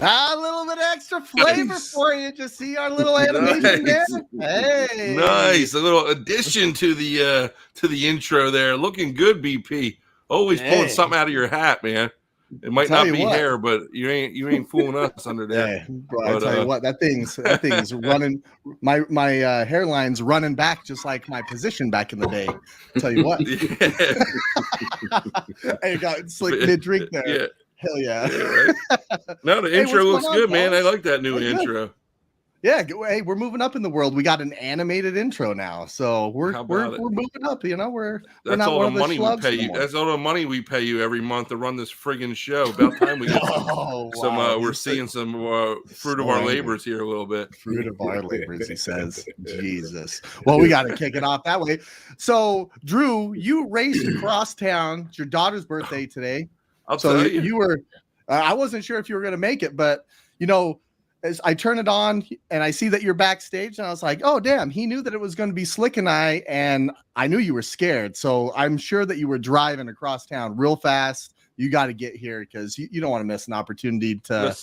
A little bit extra flavor for you. Just see our little animation there. Hey, nice. A little addition to the intro there. Looking good, BP. Always pulling something out of your hat, man. It might not be hair, but you ain't fooling us under there. Hey, bro, I tell you what, that thing's running. My hairline's running back just like my position back in the day. I'll tell you what. Hey, got slick mid drink there. Yeah. Hell yeah. Right. No, the intro looks good, man. I like that new intro. Yeah, hey, we're moving up in the world. We got an animated intro now, so we're moving up. You know, we're not all one the money of the we pay you. That's all the money we pay you every month to run this friggin' show. About time we get we're seeing some fruit of our labors here a little bit. Fruit of our labors, he says. Jesus. Well, we got to kick it off that way. So, Drew, you raced across town. It's your daughter's birthday today. I'll tell you. You were. I wasn't sure if you were going to make it, but you know. As I turn it on and I see that you're backstage, and I was like, oh, damn, he knew that it was going to be Slick and and I knew you were scared. So I'm sure that you were driving across town real fast. You got to get here because you don't want to miss an opportunity to,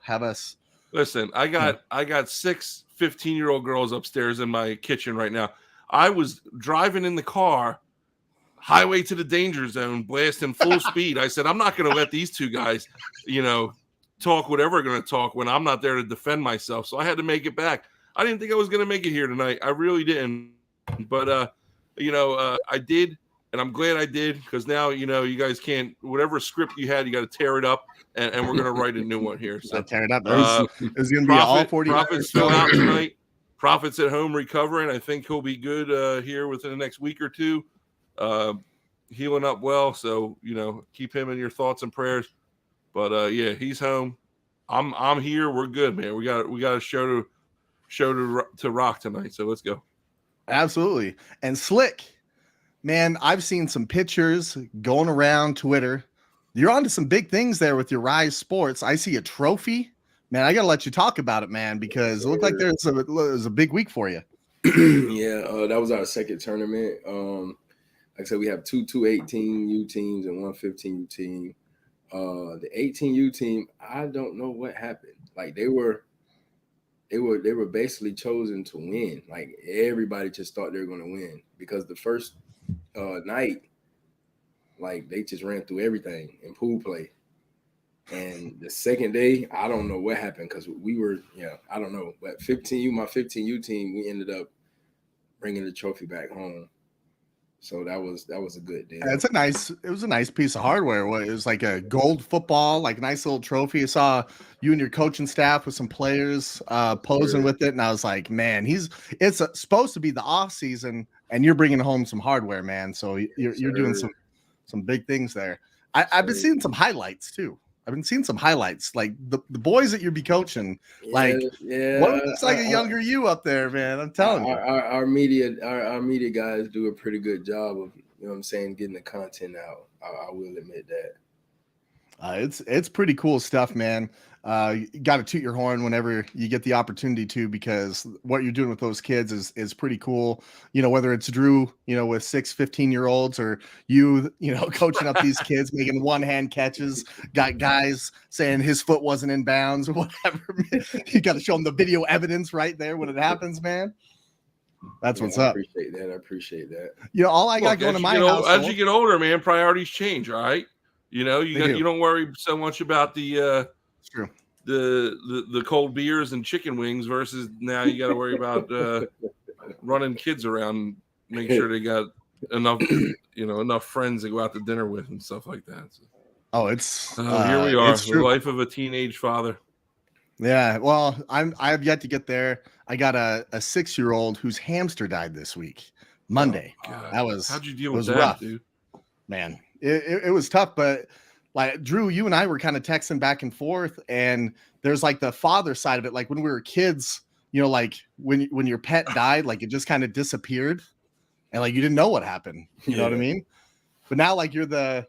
have us. Listen, I got 6 15-year-old girls upstairs in my kitchen right now. I was driving in the car, highway to the danger zone, blasting full speed. I said, I'm not going to let these two guys, talk whatever we're going to talk when I'm not there to defend myself. So I had to make it back. I didn't think I was going to make it here tonight. I really didn't. But, I did, and I'm glad I did because now, you guys can't, whatever script you had, you got to tear it up, and we're going to write a new one here. So tear it up. It's going to be all 40. Prophet's still out tonight. Prophet's at home recovering. I think he'll be good here within the next week or two. Healing up well. So, keep him in your thoughts and prayers. But he's home. I'm here. We're good, man. We got a show to rock tonight. So let's go. Absolutely. And Slick, man, I've seen some pictures going around Twitter. You're onto some big things there with your Rise Sports. I see a trophy, man. I gotta let you talk about it, man, because it looked like there's a big week for you. That was our second tournament. Like I said, we have two 18U teams and one 15U team. The 18U team, I don't know what happened. Like they were basically chosen to win. Like everybody just thought they were going to win because the first night, like they just ran through everything in pool play. And the second day, I don't know what happened because we were, I don't know. But my 15U team, we ended up bringing the trophy back home. So that was a good day. It was a nice piece of hardware. It was like a gold football, like a nice little trophy. I saw you and your coaching staff with some players posing with it, and I was like, man, it's supposed to be the off season, and you're bringing home some hardware, man. So you're doing some big things there. I've been seeing some highlights too. I've been seeing some highlights, like the boys that you'll be coaching. Like, what looks like a younger you up there, man? I'm telling you. Our media guys do a pretty good job of, getting the content out. I will admit that. It's pretty cool stuff, man. You got to toot your horn whenever you get the opportunity to, because what you're doing with those kids is pretty cool. Whether it's Drew, with 6 15-year-olds or you coaching up these kids, making one-hand catches, got guys saying his foot wasn't in bounds or whatever. You got to show them the video evidence right there when it happens, man. That's what's up. I appreciate that. All I got going to my house. As you get older, man, priorities change, all right? You don't worry so much about the true. The cold beers and chicken wings versus now you got to worry about running kids around, make sure they got enough friends to go out to dinner with and stuff like that. So, here we are, the life of a teenage father. Yeah, well, I've yet to get there. I got a 6-year-old whose hamster died this week, Monday. How'd you deal with that, rough, dude? Man, it was tough, but. Like Drew, you and I were kind of texting back and forth, and there's like the father side of it. Like when we were kids, like when your pet died, like it just kind of disappeared, and like you didn't know what happened. You know what I mean? But now, like you're the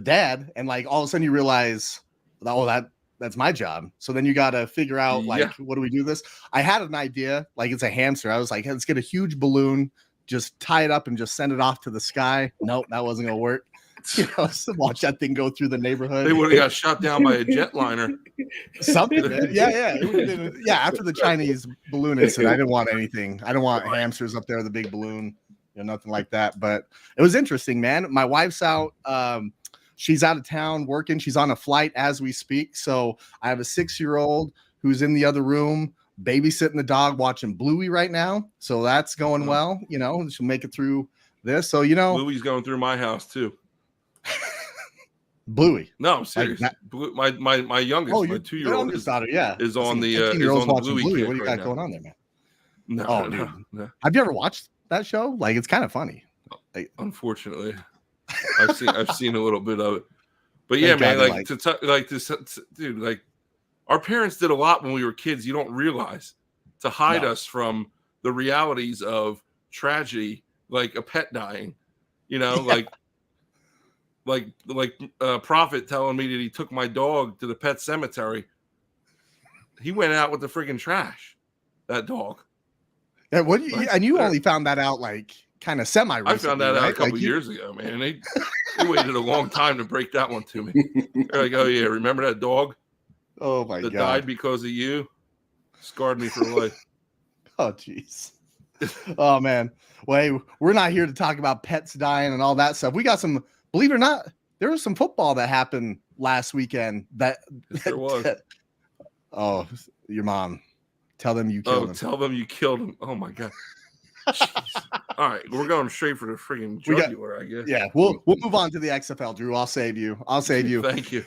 dad, and like all of a sudden you realize, oh, that's my job. So then you got to figure out like, what do we do this? I had an idea, like it's a hamster. I was like, let's get a huge balloon, just tie it up and just send it off to the sky. Nope, that wasn't gonna work. Watch that thing go through the neighborhood. They would have got shot down by a jetliner. Something, man. Yeah. It would've been, after the Chinese balloon incident, I didn't want anything. I didn't want hamsters up there with a big balloon, nothing like that. But it was interesting, man. My wife's out. She's out of town working. She's on a flight as we speak. So I have a 6-year-old who's in the other room babysitting the dog, watching Bluey right now. So that's going well. She'll make it through this. So Bluey's going through my house too. Bluey. No, I'm serious. My youngest, my 2-year-old daughter, is on the Bluey. What do you got going on there, man? No. Have you ever watched that show? Like, it's kind of funny. Unfortunately, I've seen a little bit of it, but yeah, man. Dude, like our parents did a lot when we were kids. You don't realize to hide us from the realities of tragedy, like a pet dying. Like Prophet telling me that he took my dog to the pet cemetery. He went out with the friggin' trash. That dog. Yeah, and you only found that out like kind of semi. I found that out a couple years ago, man. They waited a long time to break that one to me. They're like, oh yeah, remember that dog? Oh my God, that died because of you. Scarred me for life. Oh jeez. Oh man. Well, hey, we're not here to talk about pets dying and all that stuff. We got some. Believe it or not, there was some football that happened last weekend. There was. Your mom. Tell them you killed him. Tell them you killed him. Oh my God. All right, we're going straight for the freaking jugular, I guess. Yeah, we'll move on to the XFL, Drew. I'll save you. Thank you.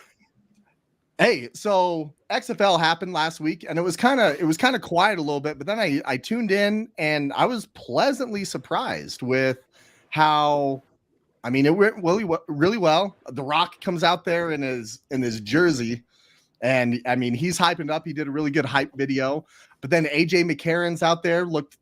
Hey, so XFL happened last week, and it was kind of quiet a little bit, but then I tuned in and I was pleasantly surprised with how. I mean, it went really well. The Rock comes out there in his jersey, and I mean, he's hyping up. He did a really good hype video. But then AJ McCarron's out there, looked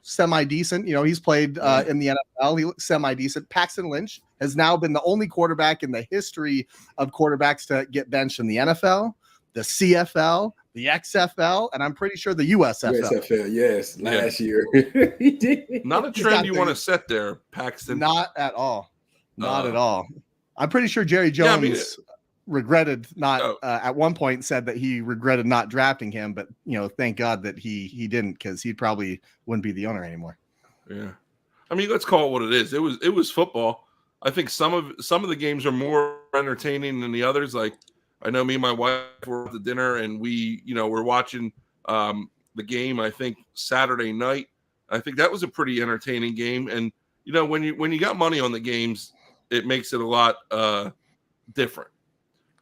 semi decent. He's played in the NFL. He looked semi decent. Paxton Lynch has now been the only quarterback in the history of quarterbacks to get benched in the NFL, the CFL, the XFL, and I'm pretty sure the USFL. USFL, yes, last year he did. Not a trend you want to set there, Paxton. Not at all. Not at all. I'm pretty sure Jerry Jones regretted not at one point said that he regretted not drafting him, but thank God that he didn't, because he probably wouldn't be the owner anymore. Yeah, I mean, let's call it what it is. It was football. I think some of the games are more entertaining than the others. Like, I know me and my wife were at the dinner and we we're watching the game. I think Saturday night. I think that was a pretty entertaining game. And when you got money on the games, it makes it a lot different.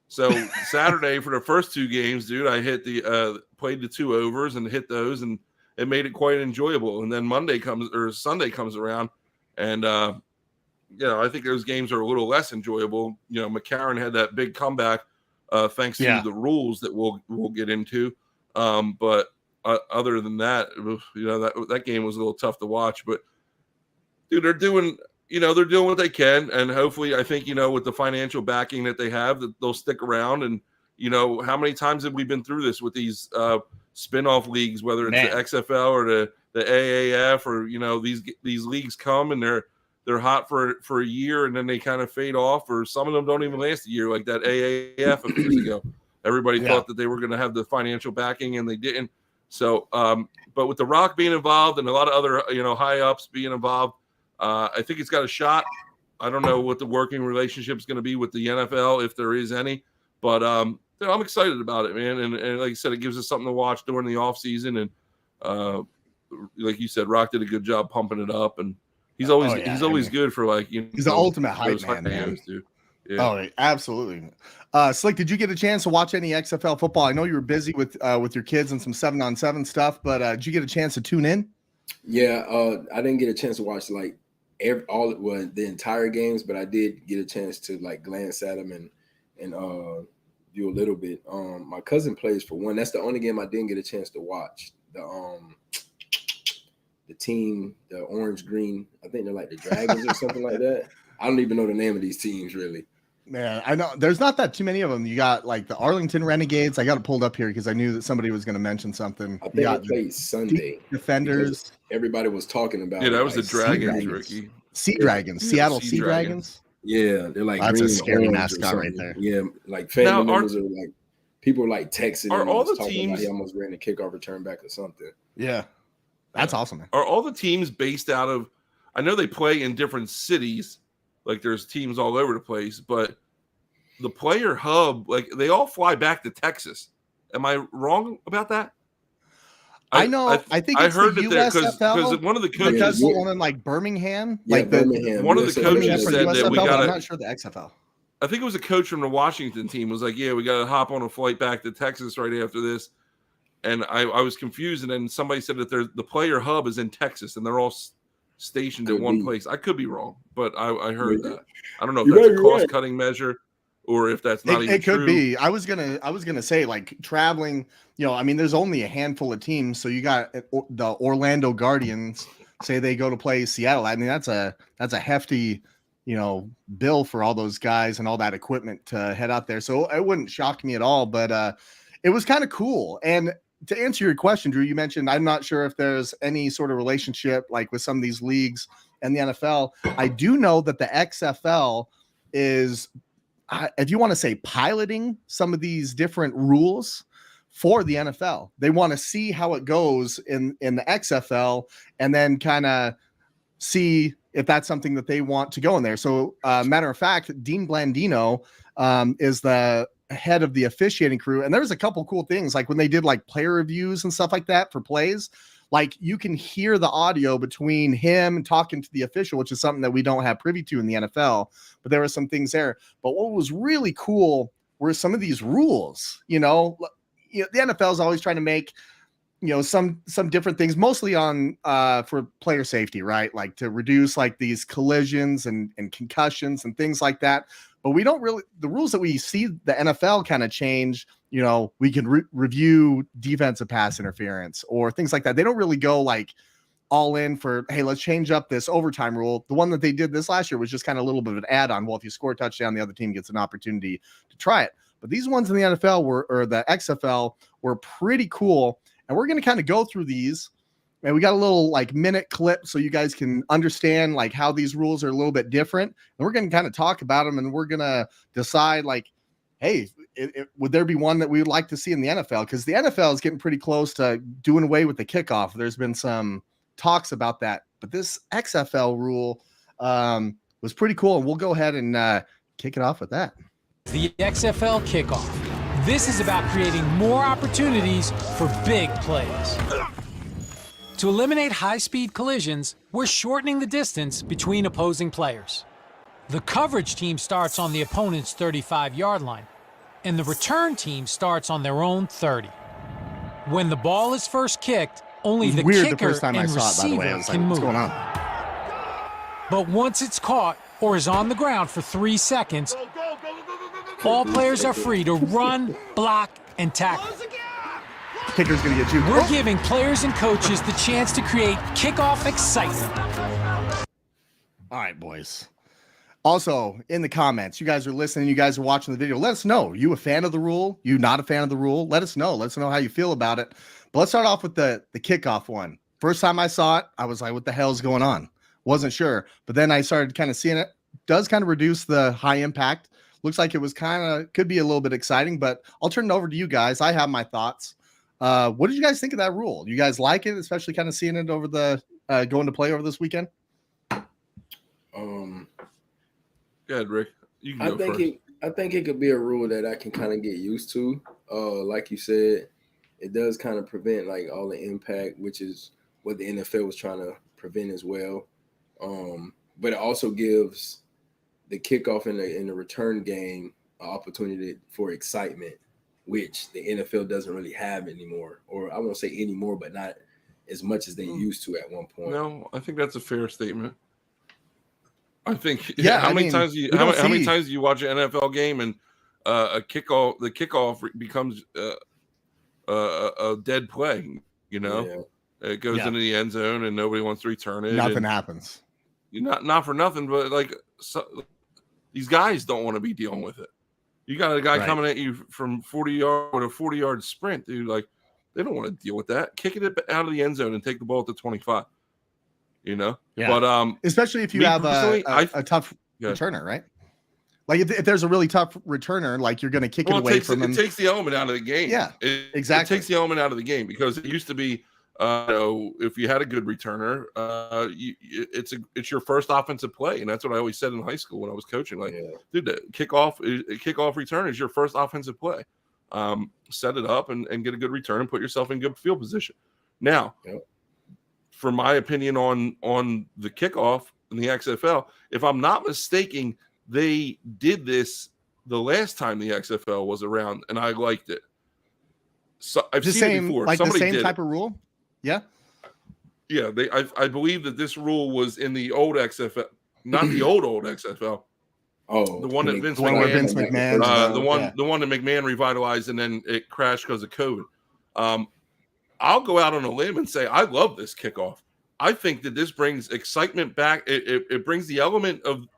So Saturday for the first 2 games, dude, I hit played the 2 overs and hit those, and it made it quite enjoyable. And then Sunday comes around, and I think those games are a little less enjoyable. McCarron had that big comeback thanks to the rules that we'll get into. But other than that, that game was a little tough to watch. But dude, they're doing what they can, and hopefully, I think with the financial backing that they have, that they'll stick around. And how many times have we been through this with these spin-off leagues, whether it's the XFL or the AAF, or these leagues come and they're hot for a year and then they kind of fade off, or some of them don't even last a year, like that AAF a few years ago. Everybody thought that they were going to have the financial backing, and they didn't. So, but with The Rock being involved and a lot of other high ups being involved, I think it's got a shot. I don't know what the working relationship is going to be with the NFL, if there is any, but I'm excited about it, man. And like I said, it gives us something to watch during the off season. And like you said, Rock did a good job pumping it up, and he's always good for he's the ultimate hype man, dude. Yeah. Oh, absolutely. Slick, did you get a chance to watch any XFL football? I know you were busy with your kids and some 7-on-7 stuff, but did you get a chance to tune in? Yeah, I didn't get a chance to watch the entire games, but I did get a chance to glance at them and do a little bit. My cousin plays for one. That's the only game I didn't get a chance to watch. The team, the orange green, I think they're like the Dragons or something like that. I don't even know the name of these teams really. Man, I know there's not that too many of them. You got the Arlington Renegades. I got it pulled up here because I knew that somebody was going to mention something. I think they played Sunday. Defenders. Everybody was talking about. Yeah, that was the Dragons, Ricky. Sea Dragons. Seattle Sea Dragons. Yeah, they're like That's green a and scary orange or mascot right something. there. Yeah, like family members are like people are like texting Are and all was the talking about teams- he almost ran the kickoff return back or something. Yeah, that's awesome, man. Are all the teams based out of? I know they play in different cities. Like there's teams all over the place, but the player hub, like they all fly back to Texas. Am I wrong about that? I know. I think it's heard the that there USFL. because one of the Like that's coaches, the one in like Birmingham. Yeah, like the Birmingham. one of the USFL. coaches for said that we USFL, but got I'm to. not sure the XFL. I think it was a coach from the Washington team was like, yeah, we got to hop on a flight back to Texas right after this. And I was confused. And then somebody said that the player hub is in Texas and they're all stationed at one place. I could be wrong, but I heard that. I don't know if that's a cost cutting measure or if that's not even true. It could be. I was gonna say like traveling, I mean, there's only a handful of teams. So you got the Orlando Guardians, say they go to play Seattle. I mean, that's a hefty, bill for all those guys and all that equipment to head out there. So it wouldn't shock me at all, but it was kind of cool. And to answer your question, Drew, you mentioned, I'm not sure if there's any sort of relationship like with some of these leagues and the NFL. I do know that the XFL is, if you want to say, piloting some of these different rules for the NFL. They want to see how it goes in the XFL and then kind of see if that's something that they want to go in there. So matter of fact, Dean Blandino is the head of the officiating crew. And there was a couple cool things, like when they did like player reviews and stuff like that for plays, like you can hear the audio between him talking to the official, which is something that we don't have privy to in the NFL, but there were some things there. But what was really cool were some of these rules. The NFL is always trying to make, some different things, mostly on for player safety, right? Like to reduce like these collisions and concussions and things like that. But we don't really, the rules that we see the NFL kind of change, we can review defensive pass interference or things like that. They don't really go like all in for, hey, let's change up this overtime rule. The one that they did this last year was just kind of a little bit of an add-on. Well, if you score a touchdown, the other team gets an opportunity to try it. But these ones in the NFL or the XFL were pretty cool. And we're going to kind of go through these. And we got a little like minute clip so you guys can understand like how these rules are a little bit different. And we're going to kind of talk about them and we're going to decide like, hey, would there be one that we would like to see in the NFL? Because the NFL is getting pretty close to doing away with the kickoff. There's been some talks about that. But this XFL rule was pretty cool. And we'll go ahead and kick it off with that. The XFL kickoff. This is about creating more opportunities for big plays. To eliminate high-speed collisions, we're shortening the distance between opposing players. The coverage team starts on the opponent's 35-yard line, and the return team starts on their own 30. When the ball is first kicked, only the kicker and receiver can move. What's going on? But once it's caught or is on the ground for 3 seconds, all players are free to run, block, and tackle. Kicker's going to get you. We're giving players and coaches the chance to create kickoff excitement. All right, boys. Also, in the comments, you guys are listening, you guys are watching the video. Let us know. You a fan of the rule? You not a fan of the rule? Let us know. Let us know how you feel about it. But let's start off with the kickoff one. First time I saw it, I was like, what the hell is going on? Wasn't sure. But then I started kind of seeing it. Does kind of reduce the high impact. Looks like it was could be a little bit exciting, but I'll turn it over to you guys. I have my thoughts. What did you guys think of that rule? You guys like it, especially kind of seeing it over the going to play over this weekend? Go ahead, Rick. You can I go think first. I think it could be a rule that I can kind of get used to. Like you said, it does kind of prevent like all the impact, which is what the NFL was trying to prevent as well. But it also gives the kickoff in the return game an opportunity for excitement, which the NFL doesn't really have anymore. Or I won't say anymore, but not as much as they used to at one point. No, I think that's a fair statement. I think how many times do you watch an NFL game and the kickoff becomes a dead play, Yeah. It goes into the end zone and nobody wants to return it. Nothing happens. Not for nothing, but like these guys don't want to be dealing with it. You got a guy coming at you from 40 yards with a 40-yard sprint, dude. Like they don't want to deal with that. Kicking it out of the end zone and take the ball at the 25. Yeah. But especially if you have a tough returner, right? Like if there's a really tough returner, like you're going to kick it away from him. It takes the element out of the game. Yeah, It exactly. takes the element out of the game because it used to be, if you had a good returner, it's your first offensive play, and that's what I always said in high school when I was coaching. Like, dude, the kickoff return is your first offensive play. Set it up and get a good return and put yourself in good field position. Now, for my opinion on the kickoff in the XFL, if I'm not mistaken, they did this the last time the XFL was around, and I liked it. So I've seen it before. Like Somebody the same did type of rule. Yeah. I believe that this rule was in the old XFL, not the old XFL. Oh, the one that Vince McMahon, the one that McMahon revitalized, and then it crashed because of COVID. I'll go out on a limb and say I love this kickoff. I think that this brings excitement back. It brings the element of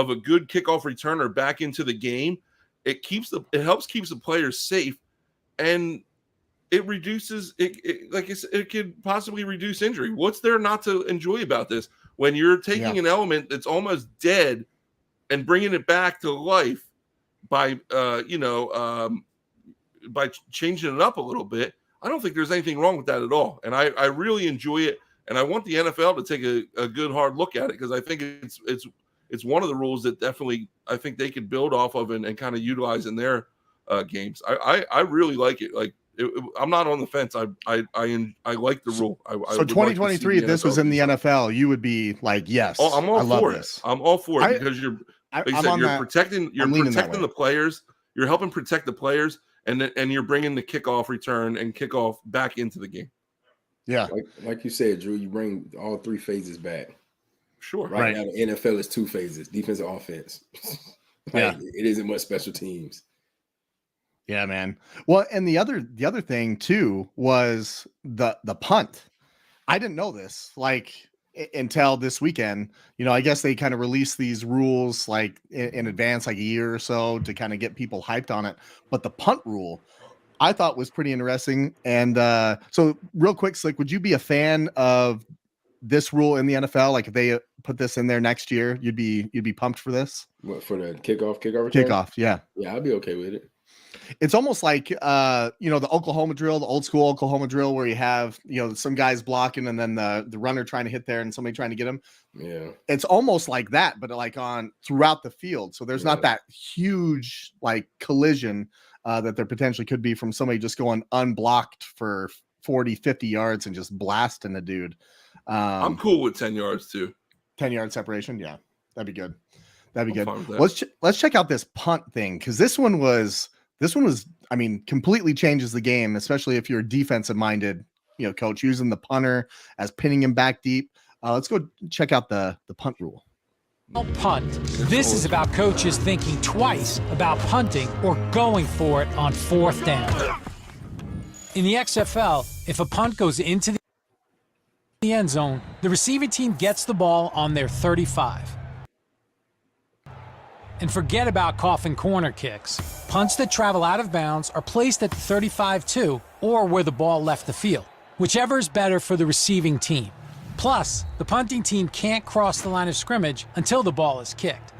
a good kickoff returner back into the game. It helps keep the players safe, and it reduces it could possibly reduce injury. What's there not to enjoy about this when you're taking an element that's almost dead and bringing it back to life by changing it up a little bit? I don't think there's anything wrong with that at all. And I really enjoy it. And I want the NFL to take a good hard look at it, because I think it's one of the rules that definitely I think they could build off of and kind of utilize in their games. I really like it. Like I'm not on the fence. I like the rule. So 2023, if this was in the NFL, you would be like, yes. Oh, I'm all for this. I'm all for it because you're protecting the players. You're helping protect the players, and you're bringing the kickoff return and kickoff back into the game. Yeah, like you said, Drew, you bring all three phases back. Sure. Right now, the NFL is two phases: defense and offense. It isn't much special teams. Yeah, man. Well, and the other thing too was the punt. I didn't know this until this weekend. I guess they kind of released these rules like in advance, like a year or so, to kind of get people hyped on it. But the punt rule, I thought was pretty interesting. And so real quick, Slick, would you be a fan of this rule in the NFL? Like if they put this in there next year, you'd be pumped for this? What, for the kickoff return? Kickoff, yeah. Yeah, I'd be okay with it. It's almost like the Oklahoma drill, the old school Oklahoma drill, where you have some guys blocking and then the runner trying to hit there and somebody trying to get him. Yeah, it's almost like that, but like on throughout the field. So there's not that huge like collision that there potentially could be from somebody just going unblocked for 40-50 yards and just blasting the dude. I'm cool with 10 yards too. 10-yard separation, yeah, that'd be good. Let's check out this punt thing, because this one was, I mean, completely changes the game, especially if you're a defensive minded, coach, using the punter as pinning him back deep. Let's go check out the punt rule. Punt. This is about coaches thinking twice about punting or going for it on fourth down. In the XFL, if a punt goes into the end zone, the receiving team gets the ball on their 35. And forget about coffin corner kicks. Punts that travel out of bounds are placed at the 35-2 or where the ball left the field, whichever is better for the receiving team. Plus, the punting team can't cross the line of scrimmage until the ball is kicked.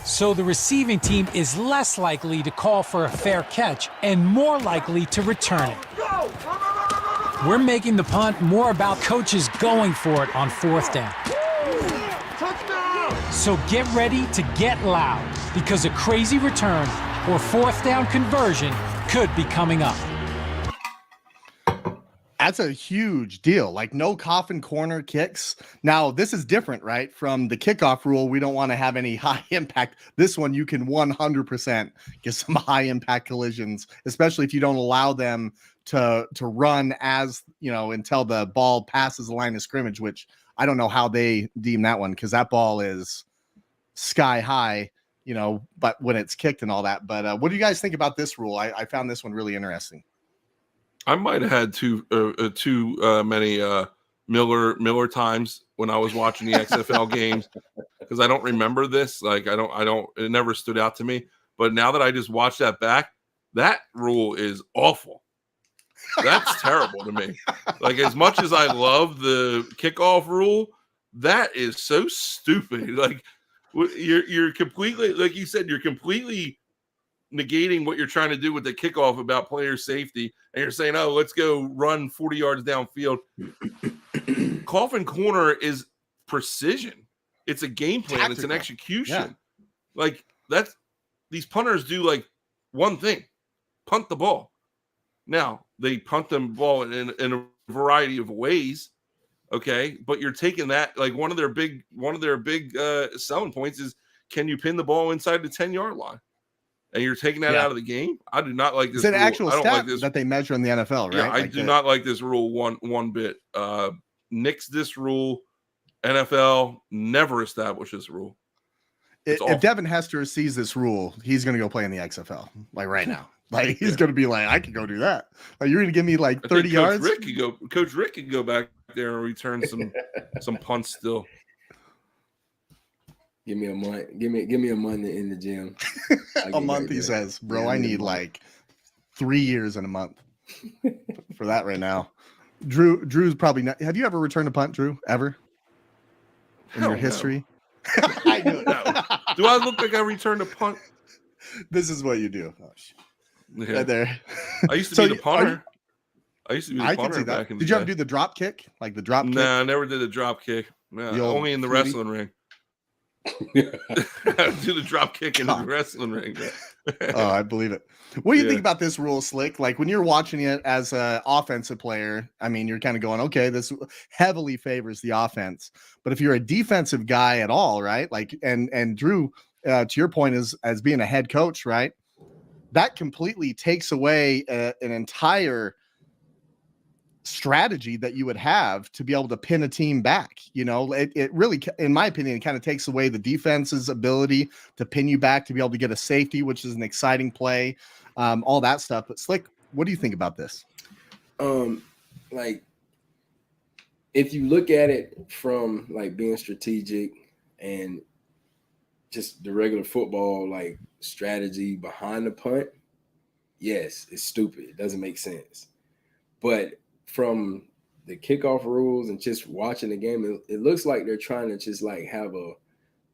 So the receiving team is less likely to call for a fair catch and more likely to return it. We're making the punt more about coaches going for it on fourth down. So get ready to get loud, because a crazy return or fourth down conversion could be coming up. That's a huge deal. Like no coffin corner kicks. Now, this is different, right? From the kickoff rule, we don't want to have any high impact. This one, you can 100% get some high impact collisions, especially if you don't allow them to run until the ball passes the line of scrimmage, which I don't know how they deem that one, because that ball is sky high, but when it's kicked and all that. But what do you guys think about this rule? I found this one really interesting. I might have had too many Miller times when I was watching the XFL games, because I don't remember this. Like I don't. It never stood out to me. But now that I just watched that back, that rule is awful. That's terrible to me. Like as much as I love the kickoff rule, that is so stupid. Like You're completely, like you said, you're completely negating what you're trying to do with the kickoff about player safety, and you're saying, "Oh, let's go run 40 yards downfield." Coffin corner is precision. It's a game plan. Tactical. It's an execution. Yeah. Like that's these punters do like one thing: punt the ball. Now they punt the ball in a variety of ways. Okay, but you're taking that like one of their big selling points is, can you pin the ball inside the 10-yard line? And you're taking that out of the game. I do not like this. It's an rule. actual I don't stat like this that they measure in the NFL, right? Yeah, I do not like this rule one bit. Nix this rule. NFL never established this rule. If Devin Hester sees this rule, he's going to go play in the XFL like right now. Like he's going to be like, I can go do that. Like you're going to give me like 30 yards. Coach Rick could go back there and return some punts still. Give me a month. Give me a month in the gym. A month, he says, bro. I need like 3 years and a month for that right now. Drew's probably not. Have you ever returned a punt, Drew? Ever in your history? I knew it. No. Do I look like I returned a punt? This is what you do. Oh, shit. Yeah. Right there. I used to be the punter. I used to be the punter back in the day. Did you ever do the drop kick? Like the drop kick? No, I never did the drop kick. No, only in the wrestling ring. Do the drop kick in the wrestling ring. Oh, I believe it. What do you think about this rule, Slick? Like when you're watching it as an offensive player, I mean, you're kind of going, okay, this heavily favors the offense. But if you're a defensive guy at all, right? Like, and Drew, to your point, is as being a head coach, right? That completely takes away an entire strategy that you would have to be able to pin a team back. You know, it really, in my opinion, it kind of takes away the defense's ability to pin you back, to be able to get a safety, which is an exciting play, all that stuff. But Slick, what do you think about this? Like if you look at it from like being strategic and just the regular football like strategy behind the punt, yes, it's stupid. It doesn't make sense. But from the kickoff rules and just watching the game, it looks like they're trying to just like have a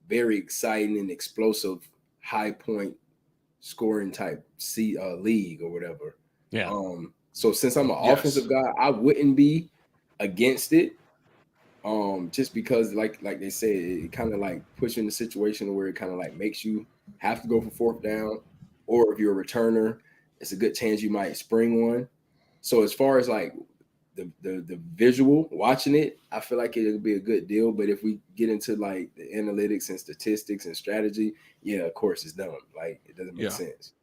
very exciting and explosive high point scoring type league or whatever. Yeah. So since I'm an offensive guy, I wouldn't be against it. Just because like they say, it kind of like puts you in a situation where it kind of like makes you have to go for fourth down, or if you're a returner, it's a good chance you might spring one. So as far as like the visual watching it, I feel like it'll be a good deal. But if we get into like the analytics and statistics and strategy, yeah, of course it's dumb. Like it doesn't make sense.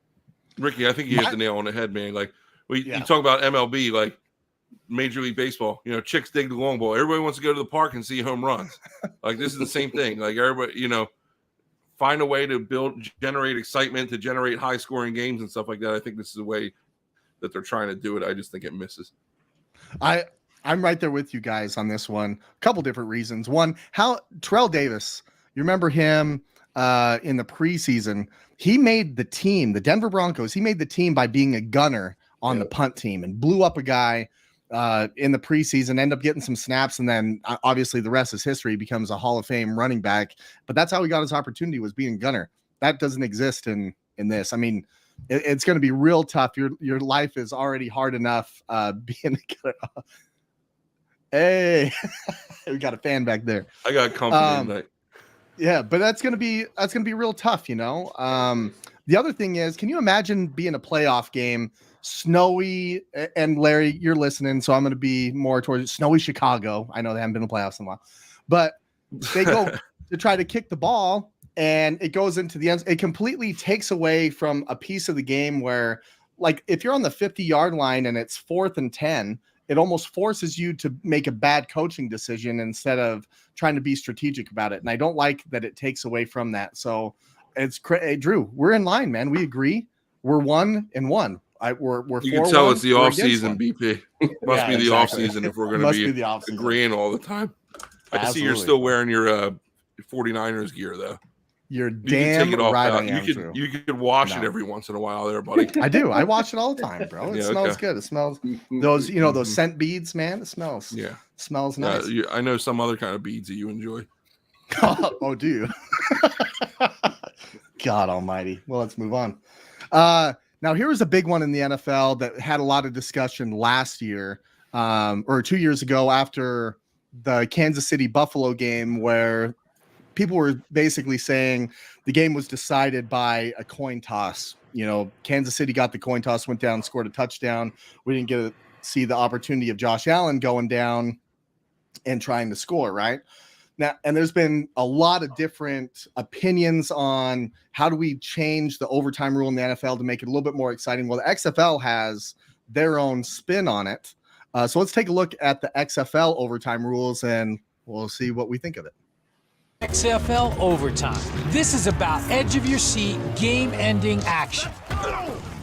Ricky, I think you hit the nail on the head, man. Like you talk about MLB, like Major League Baseball, you know, chicks dig the long ball. Everybody wants to go to the park and see home runs. Like this is the same thing. Like everybody, you know, find a way to generate excitement, to generate high scoring games and stuff like that. I think this is the way that they're trying to do it. I just think it misses. I'm right there with you guys on this one. A couple different reasons. One, how Terrell Davis, you remember him in the preseason, he made the team, the Denver Broncos, he made the team by being a gunner on the punt team and blew up a guy in the preseason, end up getting some snaps, and then obviously the rest is history. He becomes a Hall of Fame running back. But that's how he got his opportunity, was being a gunner. That doesn't exist in this. I mean, it's going to be real tough. Your life is already hard enough being a gunner. Hey, we got a fan back there. I got company tonight. Yeah, but that's gonna be real tough, you know. The other thing is, can you imagine being a playoff game, snowy? And Larry, you're listening, so I'm gonna be more towards snowy Chicago. I know they haven't been in the playoffs in a while, but they go to try to kick the ball, and it goes into the end. It completely takes away from a piece of the game where, like, if you're on the 50-yard line and it's 4th and 10. It almost forces you to make a bad coaching decision instead of trying to be strategic about it. And I don't like that it takes away from that. So it's hey, Drew, we're in line, man. We agree. We're 1-1. We're you can tell it's the off-season, BP. Must be the off-season if we're going to be agreeing all the time. I can see you're still wearing your 49ers gear, though. You're damn right. I am, you could wash it every once in a while there, buddy. I do. I wash it all the time, bro. It smells good. It smells those, you know, those scent beads, man. It smells. Yeah. Smells nice. I know some other kind of beads that you enjoy. Oh, do you? God almighty. Well, let's move on. Now, here was a big one in the NFL that had a lot of discussion last year, or 2 years ago after the Kansas City Buffalo game, where people were basically saying the game was decided by a coin toss. Kansas City got the coin toss, went down, scored a touchdown. We didn't get to see the opportunity of Josh Allen going down and trying to score, right? Now, and there's been a lot of different opinions on how do we change the overtime rule in the NFL to make it a little bit more exciting. Well, the XFL has their own spin on it. So let's take a look at the XFL overtime rules and we'll see what we think of it. XFL overtime. This is about edge of your seat, game-ending action.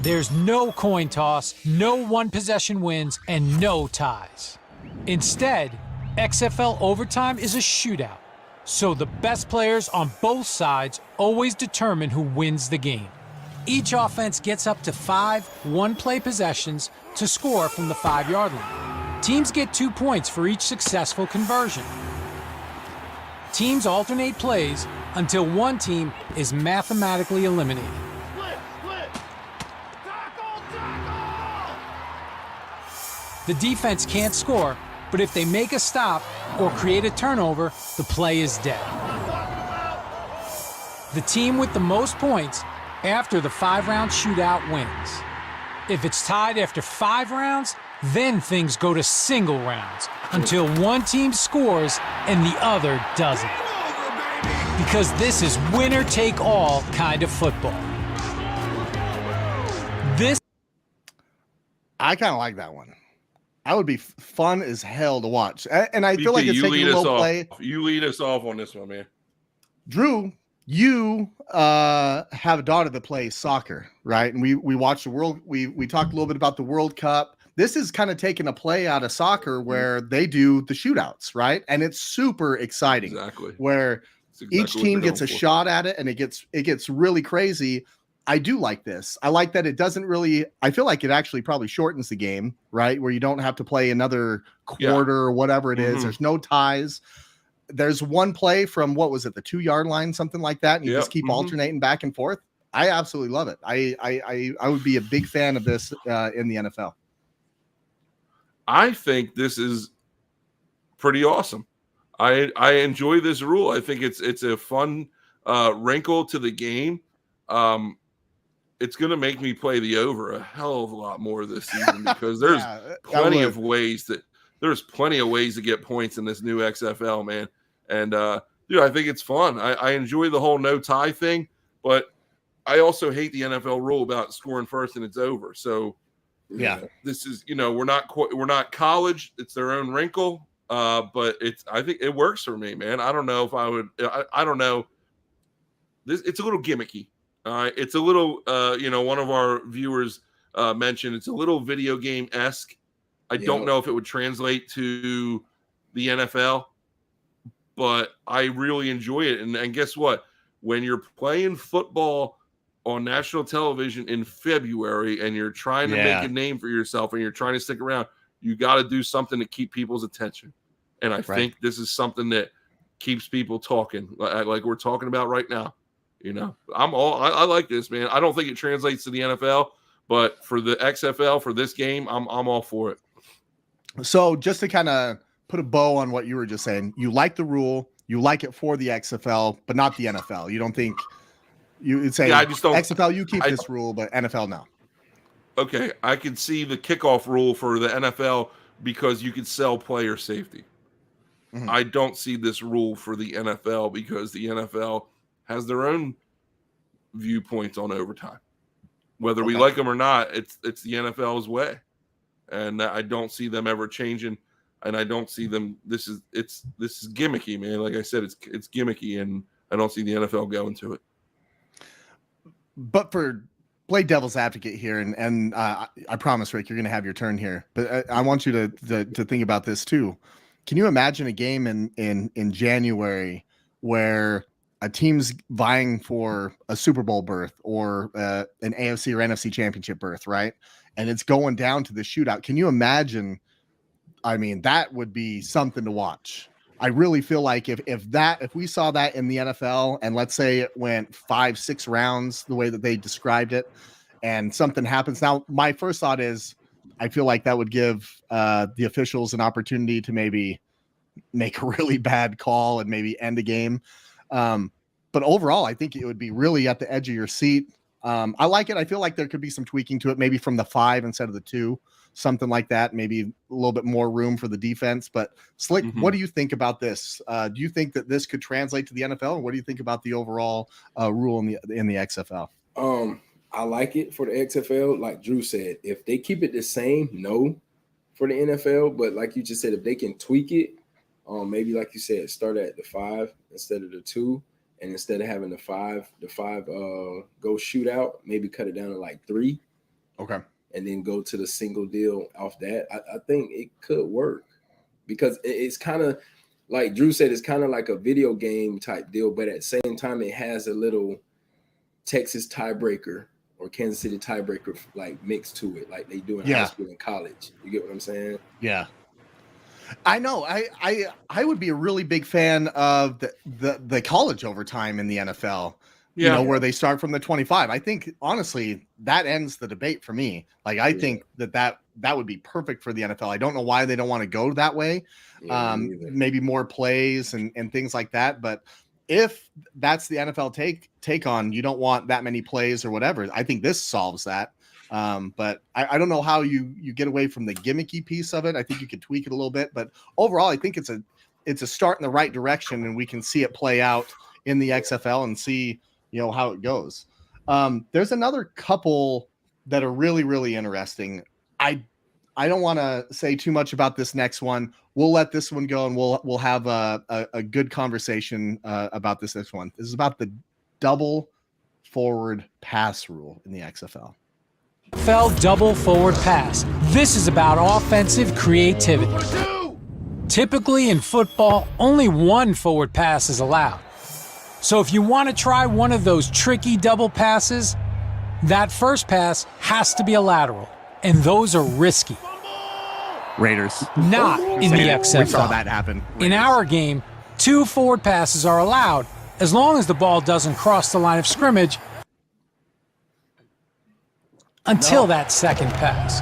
There's no coin toss, no one possession wins, and no ties. Instead, XFL overtime is a shootout, so the best players on both sides always determine who wins the game. Each offense gets up to 5 one-play possessions to score from the 5-yard line. Teams get 2 points for each successful conversion. Teams alternate plays until one team is mathematically eliminated. The defense can't score, but if they make a stop or create a turnover, the play is dead. The team with the most points after the 5-round shootout wins. If it's tied after 5 rounds, then things go to single rounds until one team scores and the other doesn't. Because this is winner-take-all kind of football. I kind of like that one. That would be fun as hell to watch. And I feel like it's taking a little play. You lead us off on this one, man. Drew, you have a daughter that plays soccer, right? And we watched the World. We talked a little bit about the World Cup. This is kind of taking a play out of soccer where they do the shootouts, right? And it's super exciting. Exactly. Where each team gets a shot at it, and it gets really crazy. I do like this. I like that it doesn't really. I feel like it actually probably shortens the game, right? Where you don't have to play another quarter or whatever it is. There's no ties. There's one play from what was it, the 2-yard line, something like that, and you just keep alternating back and forth. I absolutely love it. I would be a big fan of this in the NFL. I think this is pretty awesome. I enjoy this rule. I think it's a fun wrinkle to the game. It's going to make me play the over a hell of a lot more this season because there's plenty of ways to get points in this new XFL, man. And dude, I think it's fun. I enjoy the whole no tie thing, but I also hate the NFL rule about scoring first and it's over. So this is, we're not college. It's their own wrinkle. But I think it works for me, man. I don't know if I would, I don't know. It's a little gimmicky. It's a little, one of our viewers mentioned it's a little video game-esque. I don't know if it would translate to the NFL, but I really enjoy it. And guess what? When you're playing football on national television in February and you're trying to make a name for yourself and you're trying to stick around, you got to do something to keep people's attention. And I think this is something that keeps people talking like we're talking about right now. I like this, man. I don't think it translates to the NFL, but for the XFL, for this game, I'm all for it. So just to kind of put a bow on what you were just saying, you like the rule, you like it for the XFL, but not the NFL. You don't think you would say I just don't, XFL, you keep this rule, but NFL, no. Okay, I can see the kickoff rule for the NFL because you could sell player safety. Mm-hmm. I don't see this rule for the NFL because the NFL has their own viewpoints on overtime. Whether we like them or not, it's the NFL's way. And I don't see them ever changing. And I don't see them. This is gimmicky, man. Like I said, it's gimmicky, and I don't see the NFL going to it. But for play devil's advocate here, and I promise, Rick, you're going to have your turn here. But I want you to think about this too. Can you imagine a game in January where a team's vying for a Super Bowl berth or an AFC or NFC championship berth, right? And it's going down to the shootout. Can you imagine? I mean, that would be something to watch. I really feel like if we saw that in the NFL, and let's say it went 5-6 rounds the way that they described it, and something happens. Now, my first thought is I feel like that would give the officials an opportunity to maybe make a really bad call and maybe end a game. But overall, I think it would be really at the edge of your seat. I like it. I feel like there could be some tweaking to it, maybe from the 5 instead of the 2, something like that. Maybe a little bit more room for the defense. But Slick, what do you think about this? Do you think that this could translate to the NFL? Or what do you think about the overall rule in the XFL? I like it for the XFL. Like Drew said, if they keep it the same, no, for the NFL. But like you just said, if they can tweak it, maybe like you said, start at the 5 instead of the 2. And instead of having the five go shootout, maybe cut it down to like 3. Okay. And then go to the single deal off that. I think it could work because it's kind of like Drew said, it's kind of like a video game type deal, but at the same time, it has a little Texas tiebreaker or Kansas City tiebreaker like mixed to it, like they do in high school and college. You get what I'm saying? Yeah. I know. I would be a really big fan of the college overtime in the NFL. You know, where they start from the 25. I think honestly that ends the debate for me. Like I think that would be perfect for the NFL. I don't know why they don't want to go that way. Maybe more plays and things like that. But if that's the NFL take on, you don't want that many plays or whatever. I think this solves that. But I don't know how you get away from the gimmicky piece of it. I think you could tweak it a little bit, but overall, I think it's a start in the right direction, and we can see it play out in the XFL and see, how it goes. There's another couple that are really, really interesting. I don't want to say too much about this next one. We'll let this one go, and we'll have a good conversation about this next one. This is about the double forward pass rule in the XFL. NFL double forward pass. This is about offensive creativity. Typically in football, only one forward pass is allowed. So if you want to try one of those tricky double passes, that first pass has to be a lateral, and those are risky. Raiders. Not in the XFL. We saw that happen. Raiders. In our game, 2 forward passes are allowed as long as the ball doesn't cross the line of scrimmage until that second pass.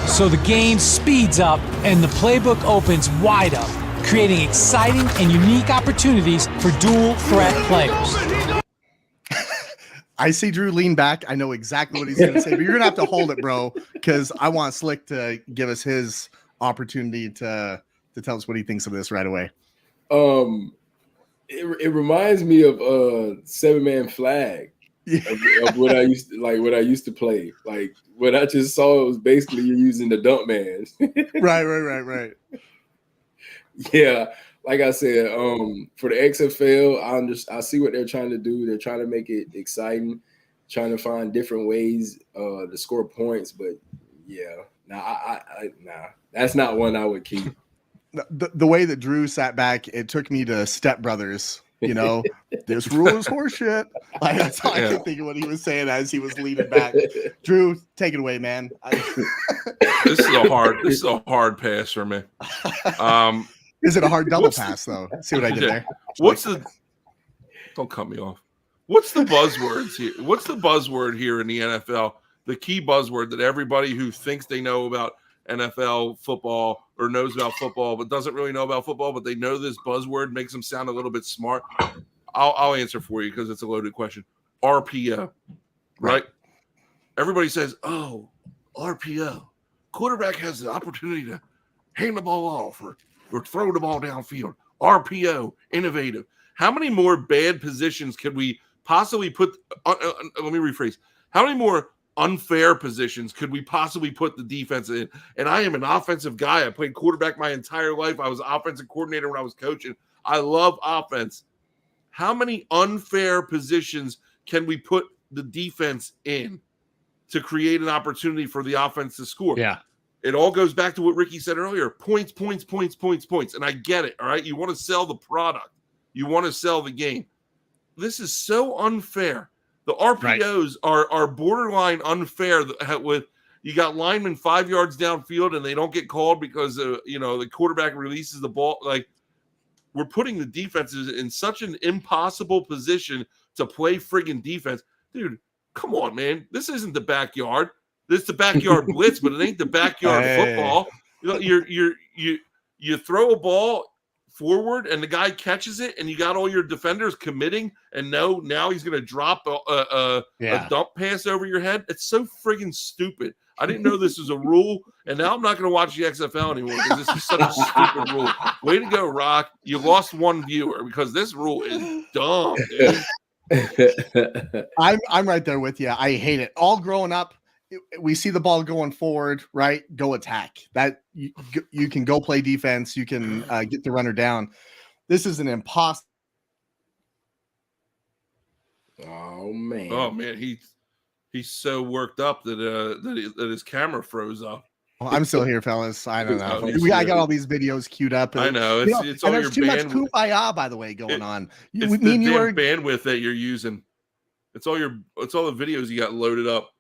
So the game speeds up and the playbook opens wide up, creating exciting and unique opportunities for dual threat players. I see Drew lean back. I know exactly what he's going to say, but you're going to have to hold it, bro, because I want Slick to give us his opportunity to tell us what he thinks of this right away. It reminds me of 7-man flag. Of what I used to play. Like what I just saw was basically you're using the dump man. Right. Yeah, like I said, for the XFL, I see what they're trying to do. They're trying to make it exciting, trying to find different ways to score points. But that's not one I would keep. The way that Drew sat back, it took me to Step Brothers. This rule is horseshit. Like that's all I could think of what he was saying as he was leaning back. Drew, take it away, man. This is a hard pass for me. Is it a hard double pass though? See what I did there? Don't cut me off. What's the buzzwords here? What's the buzzword here in the NFL? The key buzzword that everybody who thinks they know about NFL football or knows about football but doesn't really know about football, but they know this buzzword makes them sound a little bit smart. I'll answer for you because it's a loaded question. RPO, right? Everybody says, oh, RPO. Quarterback has the opportunity to hand the ball off or throw the ball downfield. RPO, innovative. How many more bad positions could we possibly put? Let me rephrase. How many more unfair positions could we possibly put the defense in? And I am an offensive guy. I played quarterback my entire life. I was offensive coordinator when I was coaching. I love offense. How many unfair positions can we put the defense in to create an opportunity for the offense to score? Yeah. It all goes back to what Ricky said earlier. Points. And I get it, all right? You want to sell the product. You want to sell the game. This is so unfair. The RPOs are borderline unfair with you got linemen 5 yards downfield and they don't get called because the quarterback releases the ball. Like we're putting the defenses in such an impossible position to play friggin' defense. Dude, come on, man. This isn't the backyard. This is the backyard blitz, but it ain't the backyard football. You throw a ball forward and the guy catches it, and you got all your defenders committing, and now he's going to drop a dump pass over your head. It's so friggin' stupid. I didn't know this was a rule, and now I'm not going to watch the XFL anymore because this is such a stupid rule. Way to go, Rock. You lost one viewer because this rule is dumb, dude. I'm right there with you. I hate it. All growing up, we see the ball going forward, right? Go attack. That you can go play defense. You can get the runner down. This is an impossible. Oh man! Oh man, he's so worked up that his camera froze up. Well, I'm still here, fellas. I don't know. I got all these videos queued up. I know. It's all your too much bandwidth. kumbaya, by the way, going on. It's the damn bandwidth that you're using. It's all the videos you got loaded up.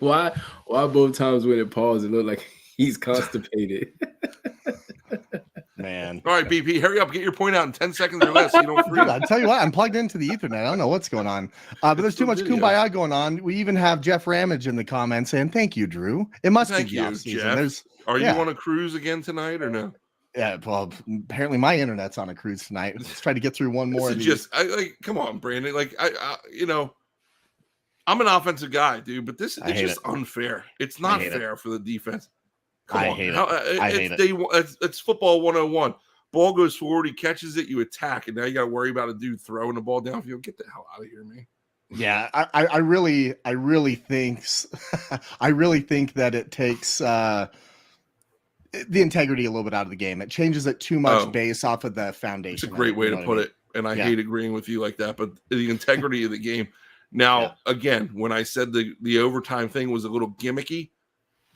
Why both times when it paused, it looked like he's constipated. Man. All right, BP, hurry up. Get your point out in 10 seconds or less so you don't freeze. I'll tell you what, I'm plugged into the Ethernet. I don't know what's going on. But there's too much kumbaya going on. We even have Jeff Ramage in the comments saying, thank you, Drew. It must be the offseason. Are you on a cruise again tonight or no? Yeah, well, apparently my internet's on a cruise tonight. Let's try to get through one more. Come on, Brandon. I'm an offensive guy, dude, but it's just unfair. It's not fair for the defense. I hate it. It's football 101. Ball goes forward, he catches it, you attack, and now you got to worry about a dude throwing the ball downfield. Get the hell out of here, man. Yeah, I really think that it takes the integrity a little bit out of the game. It changes it too much based off of the foundation. It's a great way to put it, and I hate agreeing with you like that, but the integrity of the game. Now, again, when I said the overtime thing was a little gimmicky,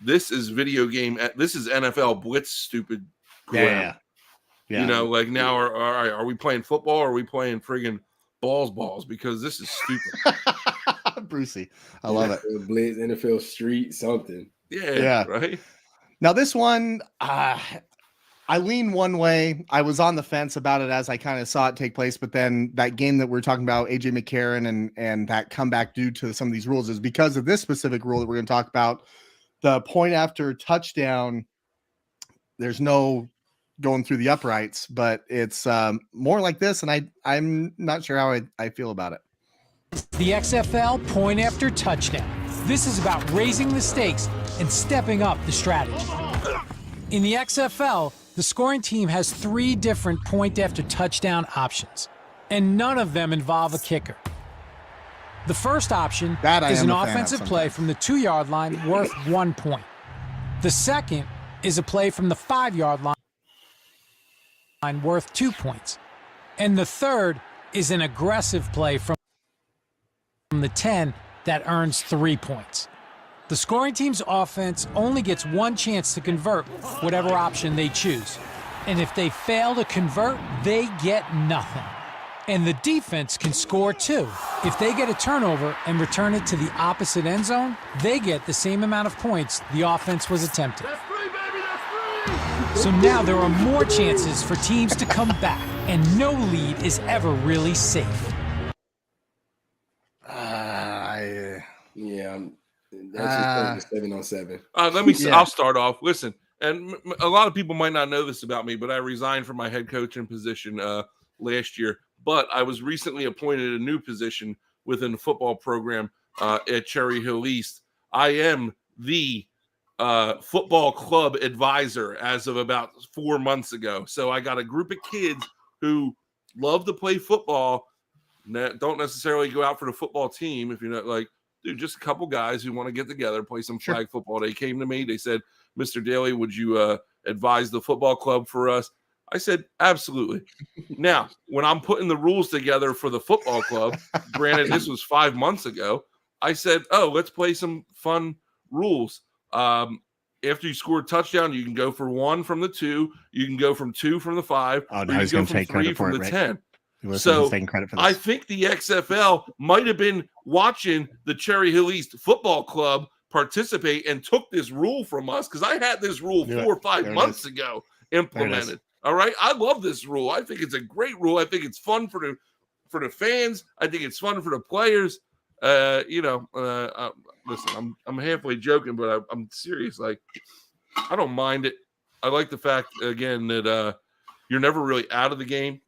this is video game. This is NFL blitz, stupid crap. Yeah. Now, are we playing football or are we playing friggin' balls? Because this is stupid. Brucey. I love it. Blitz, NFL Street, something. Yeah. Right. Now, this one, I lean one way. I was on the fence about it as I kind of saw it take place, but then that game that we're talking about, AJ McCarron and that comeback due to some of these rules is because of this specific rule that we're going to talk about. The point after touchdown, there's no going through the uprights, but it's more like this, and I'm not sure how I feel about it. The XFL point after touchdown. This is about raising the stakes and stepping up the strategy. In the XFL, the scoring team has 3 different point after touchdown options, and none of them involve a kicker. The first option is an offensive play from the 2-yard line worth 1 point. The second is a play from the 5-yard line worth 2 points. And the third is an aggressive play from the 10 that earns 3 points. The scoring team's offense only gets one chance to convert whatever option they choose. And if they fail to convert, they get nothing. And the defense can score too. If they get a turnover and return it to the opposite end zone, they get the same amount of points the offense was attempting. That's 3, baby, that's 3! So now there are more chances for teams to come back, and no lead is ever really safe. That's just 7-on-7. I'll start off. Listen, and a lot of people might not know this about me, but I resigned from my head coaching position last year. But I was recently appointed a new position within the football program at Cherry Hill East. I am the football club advisor as of about 4 months ago. So I got a group of kids who love to play football, don't necessarily go out for the football team. If you're not like, dude, just a couple guys who want to get together, play some flag football. They came to me. They said, Mr. Daly, would you advise the football club for us? I said, absolutely. Now, when I'm putting the rules together for the football club, granted, this was 5 months ago, I said, let's play some fun rules. After you score a touchdown, you can go for 1 from the 2. You can go from 2 from the 5. Oh, no, he's going to take credit for it, the 10. So credit for this. I think the XFL might have been watching the Cherry Hill East Football Club participate and took this rule from us because I had this rule 4 or 5 months ago implemented. All right. I love this rule. I think it's a great rule. I think it's fun for the fans. I think it's fun for the players. Listen, I'm halfway joking, but I'm serious. Like, I don't mind it. I like the fact, again, that you're never really out of the game.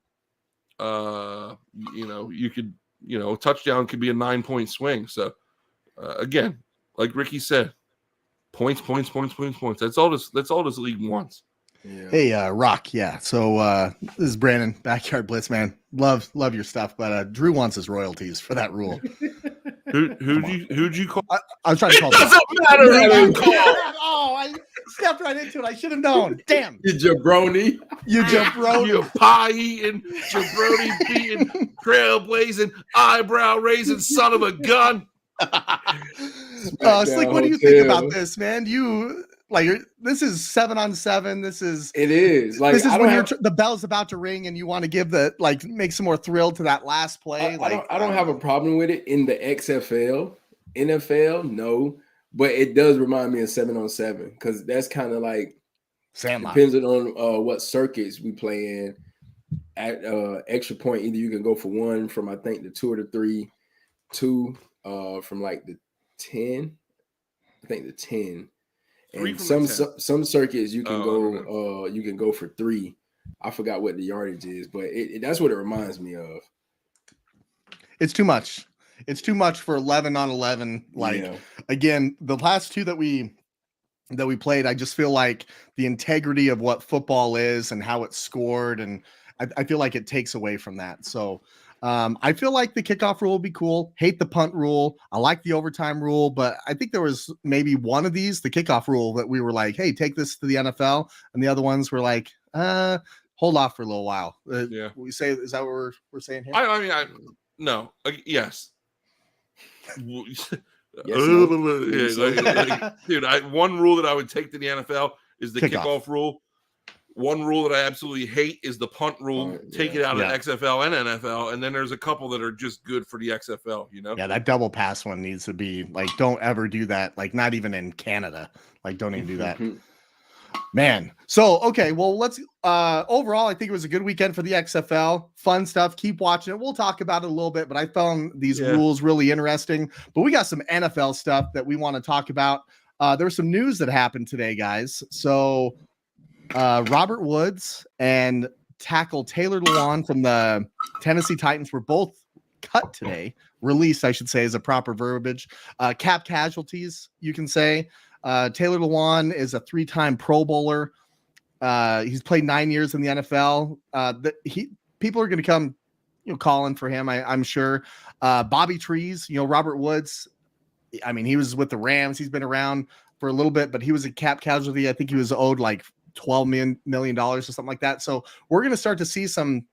You could, a touchdown could be a 9-point swing. So, again, like Ricky said, points. That's all this league wants. Yeah. Hey, Rock. Yeah. So this is Brandon, Backyard Blitz, man. Love your stuff, but Drew wants his royalties for that rule. Who'd you call? I was trying to call. It doesn't matter who you call. Oh, I stepped right into it. I should have known. Damn. You jabroni. You jabroni. You pie eating, jabroni beating, trailblazing, eyebrow raising son of a gun. Slick, what do you think about this, man? This is 7-on-7. It is like this is when the bell's about to ring and you want to give make some more thrill to that last play. I don't have a problem with it in the XFL. NFL, no, but it does remind me of 7-on-7 because that's kind of like Sandlot. Depending on what circuits we play in. At extra point, either you can go for 1 from I think the 2 or the 3, 2 from like the 10. I think the 10. And some circuits you can go you can go for 3. I forgot what the yardage is, but that's what it reminds me of. It's too much. It's too much for 11-on-11. Again, the last 2 that we played, I just feel like the integrity of what football is and how it's scored, and I feel like it takes away from that. So I feel like the kickoff rule will be cool. Hate the punt rule. I like the overtime rule, but I think there was maybe one of these, the kickoff rule, that we were like, hey, take this to the NFL. And the other ones were like, hold off for a little while. Yeah. We say, is that what we're saying here? No. Yes. Dude, one rule that I would take to the NFL is the kickoff rule. One rule that I absolutely hate is the punt rule. Take it out of XFL and NFL. And then there's a couple that are just good for the XFL, Yeah, that double pass one needs to be don't ever do that. Not even in Canada. Don't even do that. Man. So, okay. Well, let's overall, I think it was a good weekend for the XFL. Fun stuff. Keep watching it. We'll talk about it a little bit, but I found these rules really interesting. But we got some NFL stuff that we want to talk about. There's some news that happened today, guys. So Robert Woods and tackle Taylor Lewan from the Tennessee Titans were both cut today. Released, I should say, is a proper verbiage. Cap casualties, you can say. Taylor Lewan is a 3-time Pro Bowler. He's played 9 years in the NFL. People are going to come, calling for him. I'm sure. Bobby Trees, Robert Woods. I mean, he was with the Rams. He's been around for a little bit, but he was a cap casualty. I think he was owed $12 million or something like that. So we're going to start to see some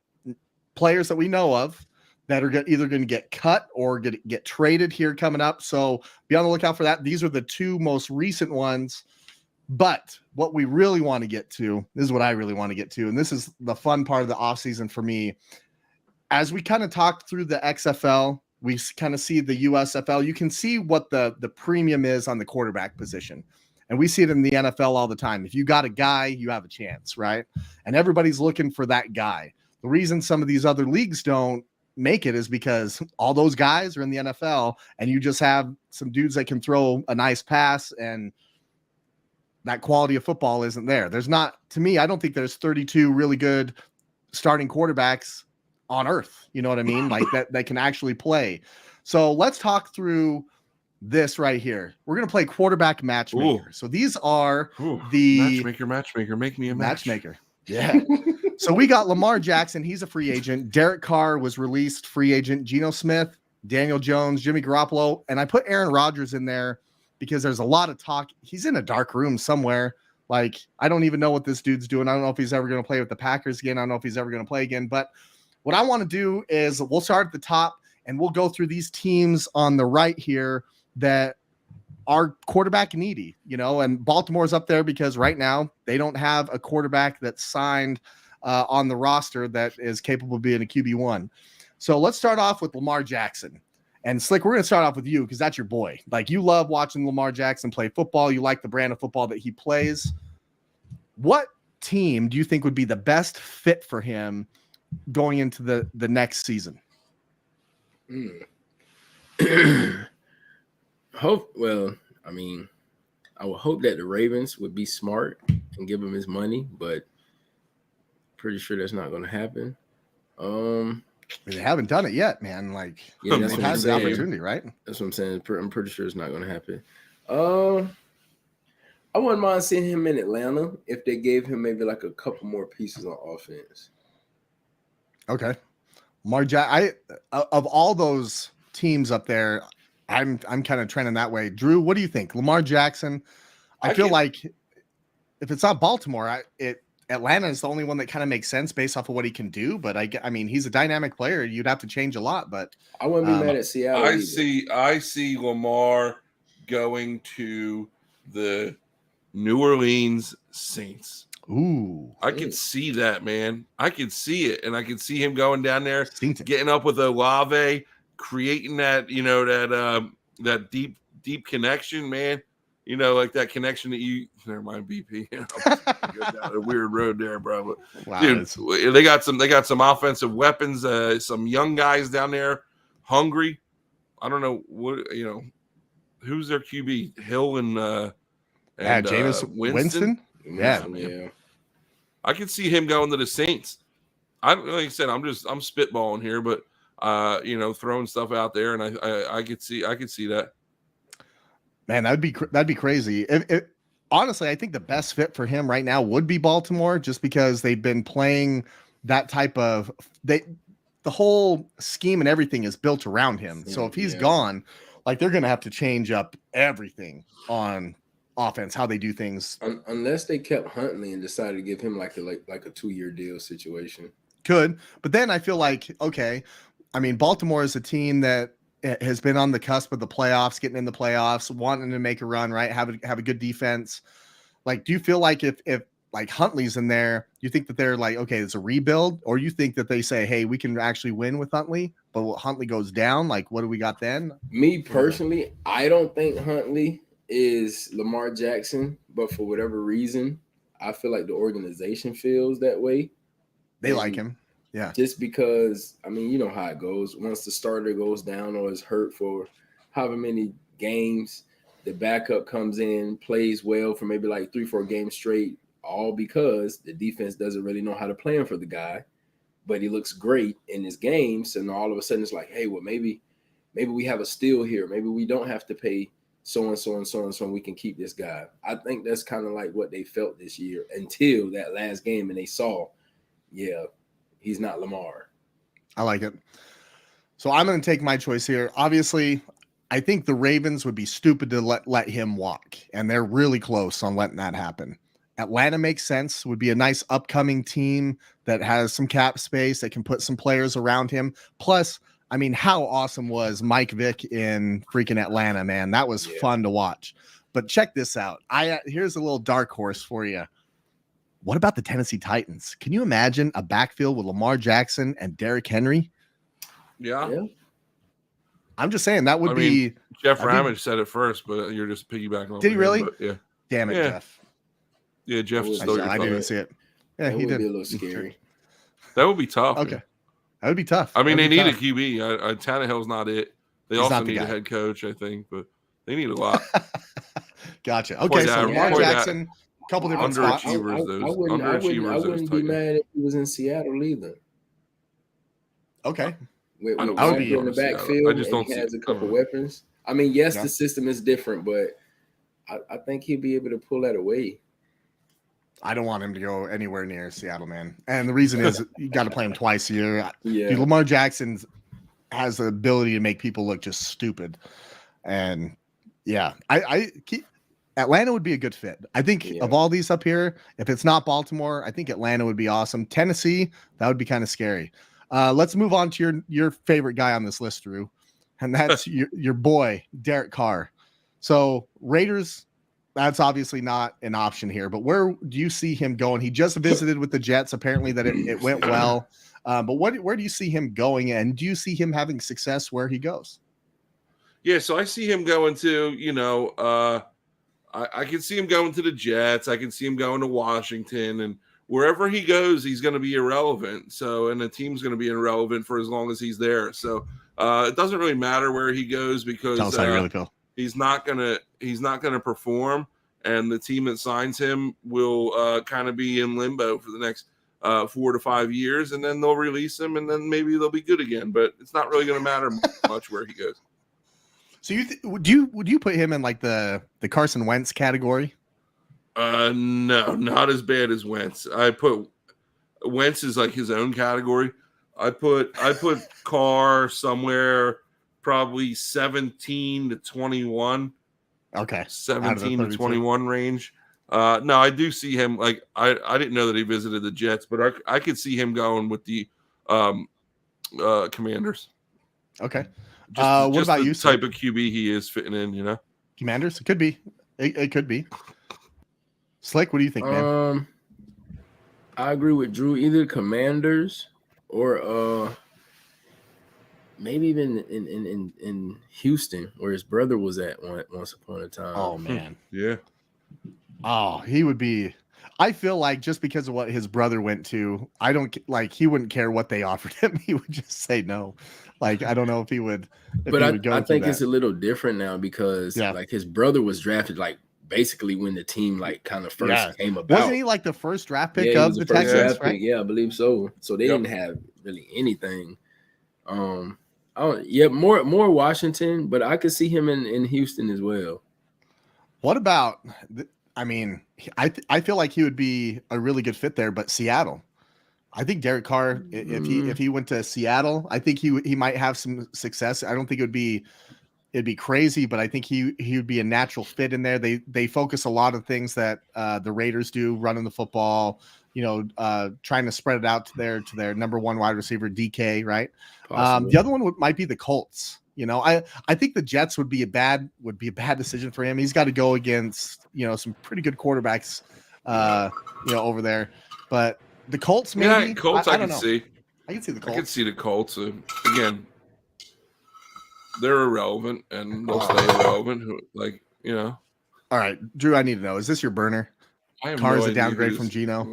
players that we know of that are either going to get cut or get traded here coming up. So be on the lookout for that. These are the 2 most recent ones. But what we really want to get to, this is what I really want to get to, and this is the fun part of the offseason for me. As we kind of talked through the XFL, we kind of see the USFL. You can see what the premium is on the quarterback position. And we see it in the NFL all the time. If you got a guy, you have a chance, right? And everybody's looking for that guy. The reason some of these other leagues don't make it is because all those guys are in the NFL and you just have some dudes that can throw a nice pass, and that quality of football isn't there. There's not, to me, I don't think there's 32 really good starting quarterbacks on earth. You know what I mean? That can actually play. So let's talk through this right here. We're going to play quarterback matchmaker. So these are the matchmaker. Make me a matchmaker. Yeah. So we got Lamar Jackson. He's a free agent. Derek Carr was released free agent. Geno Smith, Daniel Jones, Jimmy Garoppolo. And I put Aaron Rodgers in there because there's a lot of talk. He's in a dark room somewhere. I don't even know what this dude's doing. I don't know if he's ever going to play with the Packers again. I don't know if he's ever going to play again. But what I want to do is we'll start at the top and we'll go through these teams on the right here that are quarterback needy, and Baltimore's up there because right now they don't have a quarterback that's signed on the roster that is capable of being a QB1. So let's start off with Lamar Jackson. And Slick, we're going to start off with you because that's your boy. You love watching Lamar Jackson play football. You like the brand of football that he plays. What team do you think would be the best fit for him going into the next season? Well, I mean, I would hope that the Ravens would be smart and give him his money, but pretty sure that's not going to happen. They haven't done it yet, man. Like, Yeah, that's they've what I'm had the saying. opportunity, right? That's what I'm saying. I'm pretty sure it's not going to happen. I wouldn't mind seeing him in Atlanta if they gave him maybe like a couple more pieces on offense. Okay. Of all those teams up there, I'm kind of trending that way. Drew, what do you think? Lamar Jackson. I feel like if it's not Baltimore, Atlanta is the only one that kind of makes sense based off of what he can do. But I mean, he's a dynamic player. You'd have to change a lot, but I wouldn't be mad at Seattle. I see Lamar going to the New Orleans Saints. Ooh, I can see that, man. I can see it, and I can see him going down there, Saints. getting up with Olave, creating that, that deep connection, man. Like that connection that you. Never mind, BP. Go down a weird road there, bro. But, Wow, dude, they got some offensive weapons. Some young guys down there, hungry. I don't know what who's their QB, Hill and Jameis Winston. Yeah. I can see him going to the Saints. Like I said, I'm spitballing here, but throwing stuff out there, and I could see that. Man, that'd be crazy. Honestly, I think the best fit for him right now would be Baltimore, just because they've been playing that type of the whole scheme and everything is built around him. So if he's gone, like, they're gonna have to change up everything on offense, how they do things. Unless they kept Huntley and decided to give him like a 2-year deal situation. Could, but then I feel like, okay, I mean, Baltimore is a team that has been on the cusp of the playoffs, getting in the playoffs, wanting to make a run, right? Have a good defense. Like, do you feel like if like Huntley's in there, you think that they're like, okay, it's a rebuild, or you think that they say, hey, we can actually win with Huntley, but Huntley goes down, like, what do we got then? Me personally, I don't think Huntley is Lamar Jackson, but for whatever reason, I feel like the organization feels that way. They like him. Yeah. Just because, I mean, you know how it goes. Once the starter goes down or is hurt for however many games, the backup comes in, plays well for maybe like 3-4 games straight, all because the defense doesn't really know how to plan for the guy, but he looks great in his games. And all of a sudden it's like, hey, well, maybe we have a steal here. Maybe we don't have to pay so-and-so and so-and-so, and we can keep this guy. I think that's kind of like what they felt this year until that last game, and they saw, yeah, he's not Lamar. I like it. So I'm going to take my choice here. Obviously, I think the Ravens would be stupid to let him walk, and they're really close on letting that happen. Atlanta makes sense, would be a nice upcoming team that has some cap space, that can put some players around him. Plus, I mean, how awesome was Mike Vick in freaking Atlanta, man? That was fun to watch. But check this out. Here's a little dark horse for you. What about the Tennessee Titans? Can you imagine a backfield with Lamar Jackson and Derrick Henry? Yeah. I'm just saying that would be. Jeff Ramage said it first, but you're just piggybacking on. Did he really? Yeah. Damn it, Jeff. Yeah, Jeff. I didn't see it. Yeah, that he would did. Be a little scary. That would be tough. Okay. Man. That would be tough. I mean, they need a QB. Tannehill's not it. They also need a head coach, I think, but they need a lot. Gotcha. Okay, so Lamar Jackson, a couple different spots. I wouldn't be mad if he was in Seattle either. Okay. I would be in the backfield. I just don't. He has a couple weapons. I mean, yes, the system is different, but I think he'd be able to pull that away. I don't want him to go anywhere near Seattle, man. And the reason is you got to play him twice a year. Yeah. Dude, Lamar Jackson has the ability to make people look just stupid. And yeah, Atlanta would be a good fit. I think of all these up here, if it's not Baltimore, I think Atlanta would be awesome. Tennessee, that would be kind of scary. Let's move on to your favorite guy on this list, Drew. And that's your boy, Derek Carr. So Raiders, that's obviously not an option here, but where do you see him going? He just visited with the Jets. Apparently that it went well. But where do you see him going? And do you see him having success where he goes? Yeah, so I see him going to, I can see him going to the Jets. I can see him going to Washington and wherever he goes, he's going to be irrelevant. So, and the team's going to be irrelevant for as long as he's there. So, it doesn't really matter where he goes because Tell us how you really feel. he's not gonna perform, and the team that signs him will kind of be in limbo for the next 4 to 5 years, and then they'll release him, and then maybe they'll be good again. But it's not really going to matter much where he goes. So would you put him in like the Carson Wentz category? No, not as bad as Wentz. I put Wentz is like his own category. I put Carr somewhere probably 17 to 21. Okay. 17 to 21 range. No, I do see him like I didn't know that he visited the Jets, but I could see him going with the Commanders. Okay. What about the you? Type of QB he is fitting in, you know? Commanders? It could be. It could be. Slick, what do you think, man? I agree with Drew. Either Commanders or maybe even in Houston, where his brother was at once upon a time. Oh man, yeah. Oh, he would be. I feel like just because of what his brother went to, I don't like. He wouldn't care what they offered him. He would just say no. Like I don't know if he would. But I think it's a little different now because like his brother was drafted like basically when the team like kind of first came about. Wasn't he like the first draft pick of the Texans? Right? Yeah, I believe so. So they didn't have really anything. More Washington, but I could see him in Houston as well. What about? I mean, I feel like he would be a really good fit there, but Seattle. I think Derek Carr, if he went to Seattle, I think he might have some success. I don't think it'd be crazy, but I think he would be a natural fit in there. They focus a lot of things that the Raiders do, running the football, trying to spread it out to their number one wide receiver, DK, right? The other one might be the Colts. I think the Jets would be a bad decision for him. He's got to go against some pretty good quarterbacks, over there. But the Colts, maybe. Yeah, Colts, I can know. see. I can see the Colts. I can see the Colts. Again, they're irrelevant, and they'll stay irrelevant. All right, Drew, I need to know: is this your burner? Carr is a downgrade from Geno. I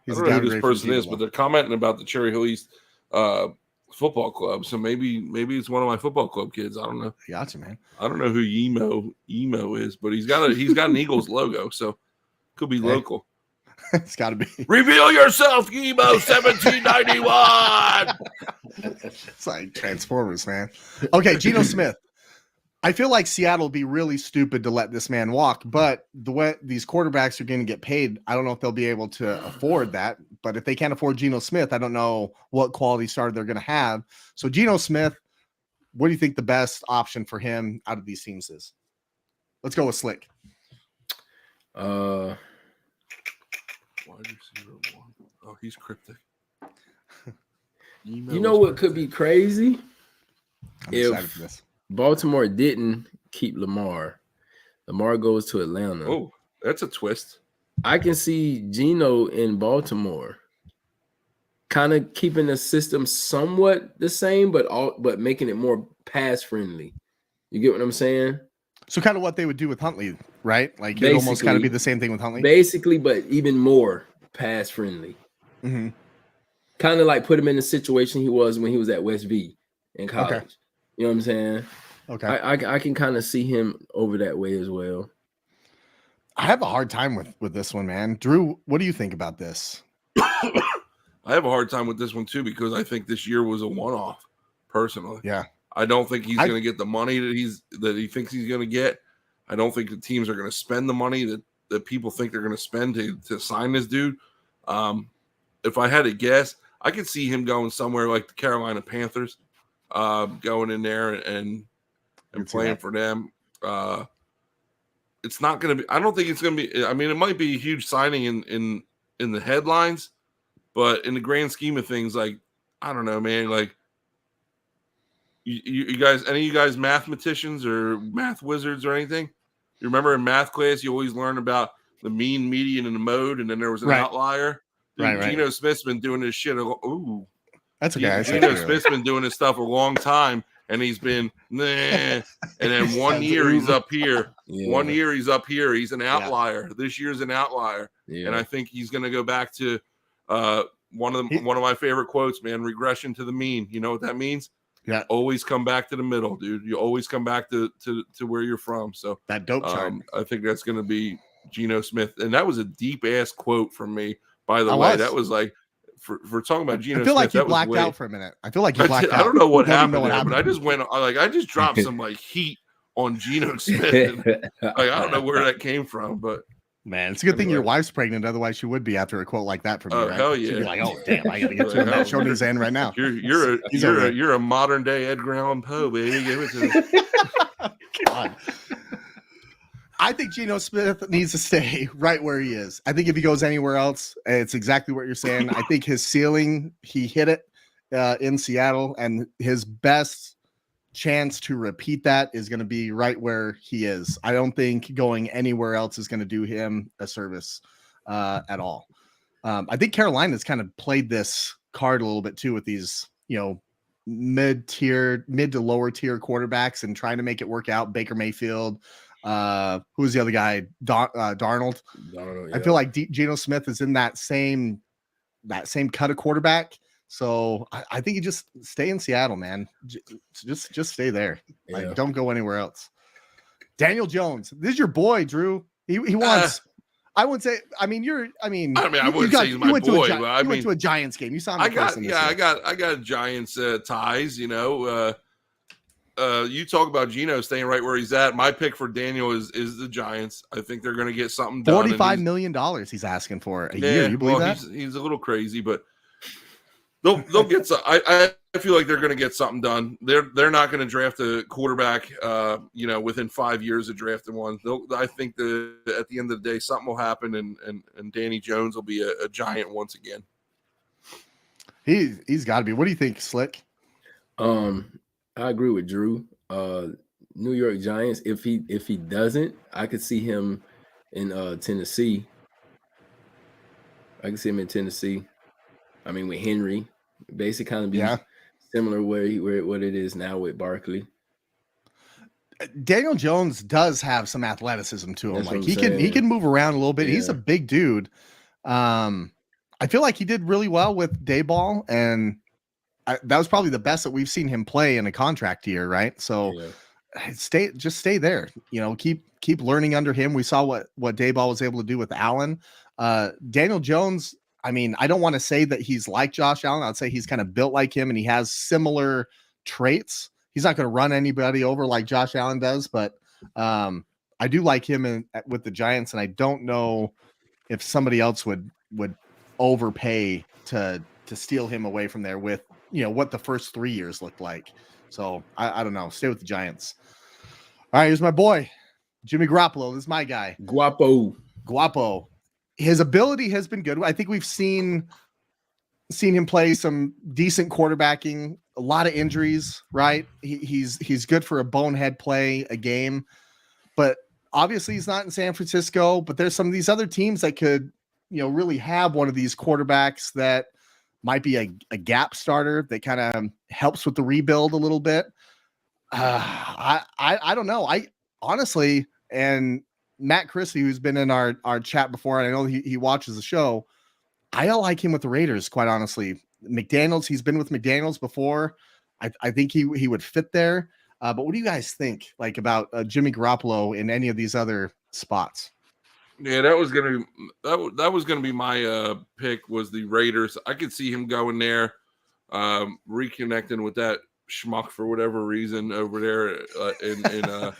don't know who this person is, but they're commenting about the Cherry Hill East football club. So maybe it's one of my football club kids. I don't know. Gotcha, man. I don't know who Emo is, but he's got an Eagles logo, so could be local. It's got to be. Reveal yourself, Emo 1791. It's like Transformers, man. Okay, Geno Smith. I feel like Seattle would be really stupid to let this man walk, but the way these quarterbacks are going to get paid, I don't know if they'll be able to afford that. But if they can't afford Geno Smith, I don't know what quality starter they're going to have. So Geno Smith, what do you think the best option for him out of these teams is? Let's go with Slick. Wide receiver one. Oh, he's cryptic. You know what could be crazy? I'm excited for this. Baltimore didn't keep Lamar. Lamar goes to Atlanta. Oh, that's a twist. I can see Geno in Baltimore, kind of keeping the system somewhat the same, but making it more pass friendly. You get what I'm saying? So kind of what they would do with Huntley, right? Like it almost kind of be the same thing with Huntley. Basically, but even more pass friendly. Mm-hmm. Kind of like put him in the situation he was when he was at West V in college. Okay. You know what I'm saying? Okay. I can kind of see him over that way as well. I have a hard time with this one, man. Drew, what do you think about this? I have a hard time with this one too because I think this year was a one-off. Personally, yeah, I don't think he's going to get the money that he thinks he's going to get. I don't think the teams are going to spend the money that people think they're going to spend to sign this dude. If I had to guess, I could see him going somewhere like the Carolina Panthers. Going in there and playing for them. It's not going to be. I don't think it's going to be. I mean, it might be a huge signing in the headlines, but in the grand scheme of things, like I don't know, man. Like you guys, any of you guys mathematicians or math wizards or anything? You remember in math class, you always learn about the mean, median, and the mode, and then there was an outlier. Dude, right. Geno Smith's been doing this shit. Ooh. That's okay. Geno Smith's been doing this stuff a long time, and he's been nah. And then 1 Sounds year he's uber. up here. Yeah. 1 year he's up here. He's an outlier. This year's an outlier, and I think he's going to go back to one of my favorite quotes, man. Regression to the mean. You know what that means? Yeah. Always come back to the middle, dude. You always come back to where you're from. So that dope chart. I think that's going to be Geno Smith, and that was a deep ass quote from me. By the way, that was like for talking about Geno Smith. I feel like you that blacked was out for a minute. I feel like you blacked out. I don't know what happened know what there, happened. but I just went I just dropped some like heat on Geno Smith. And, I don't know where that came from, but man, it's a good thing your wife's pregnant. Otherwise, she would be after a quote like that from you. Right? Hell yeah! She'd be like, "Oh damn, I gotta get to that show his end right now." You're a modern day Edgar Allan Poe, baby. Give it to me. God. I think Geno Smith needs to stay right where he is. I think if he goes anywhere else, it's exactly what you're saying. I think his ceiling, he hit it in Seattle, and his best chance to repeat that is going to be right where he is. I don't think going anywhere else is going to do him a service at all. I think Carolina's kind of played this card a little bit too with these, mid to lower tier quarterbacks and trying to make it work out. Baker Mayfield, who's the other guy? Darnold. Yeah. I feel like Geno Smith is in that same cut of quarterback. So I think you just stay in Seattle, man. Just stay there. Yeah. Like, don't go anywhere else. Daniel Jones, this is your boy, Drew. He wants. I wouldn't say. I wouldn't say he's my boy. You went to a Giants game. You saw him. I got Giants ties. You talk about Geno staying right where he's at. My pick for Daniel is the Giants. I think they're going to get something done. $45 million he's asking for a year. You believe that? He's a little crazy, but they'll get some. I feel like they're going to get something done. They're not going to draft a quarterback, within 5 years of drafting one. I think at the end of the day, something will happen, and Danny Jones will be a Giant once again. He's got to be. What do you think, Slick? I agree with Drew. New York Giants. If he doesn't, I could see him in Tennessee. I can see him in Tennessee. I mean, with Henry, basically kind of be similar where what it is now with Barkley. Daniel Jones does have some athleticism to him. That's like he can move around a little bit. Yeah. He's a big dude. I feel like he did really well with Dayball, and that was probably the best that we've seen him play in a contract year, right? So stay there. Keep learning under him. We saw what Dayball was able to do with Allen. Daniel Jones, I mean, I don't want to say that he's like Josh Allen. I'd say he's kind of built like him, and he has similar traits. He's not going to run anybody over like Josh Allen does, but I do like him with the Giants, and I don't know if somebody else would overpay to steal him away from there with what the first 3 years looked like. So I don't know. Stay with the Giants. All right, here's my boy, Jimmy Garoppolo. This is my guy. Guapo. His ability has been good. I think we've seen him play some decent quarterbacking, a lot of injuries, right? He's good for a bonehead play a game, but obviously he's not in San Francisco, but there's some of these other teams that could, really have one of these quarterbacks that might be a gap starter that kind of helps with the rebuild a little bit. I don't know. I honestly, and Matt Christie, who's been in our chat before, and I know he watches the show, I like him with the Raiders, quite honestly. McDaniels, he's been with McDaniels before. I think he would fit there. But what do you guys think, like, about Jimmy Garoppolo in any of these other spots? Yeah, that was gonna be my pick, was the Raiders. I could see him going there, reconnecting with that schmuck for whatever reason over there in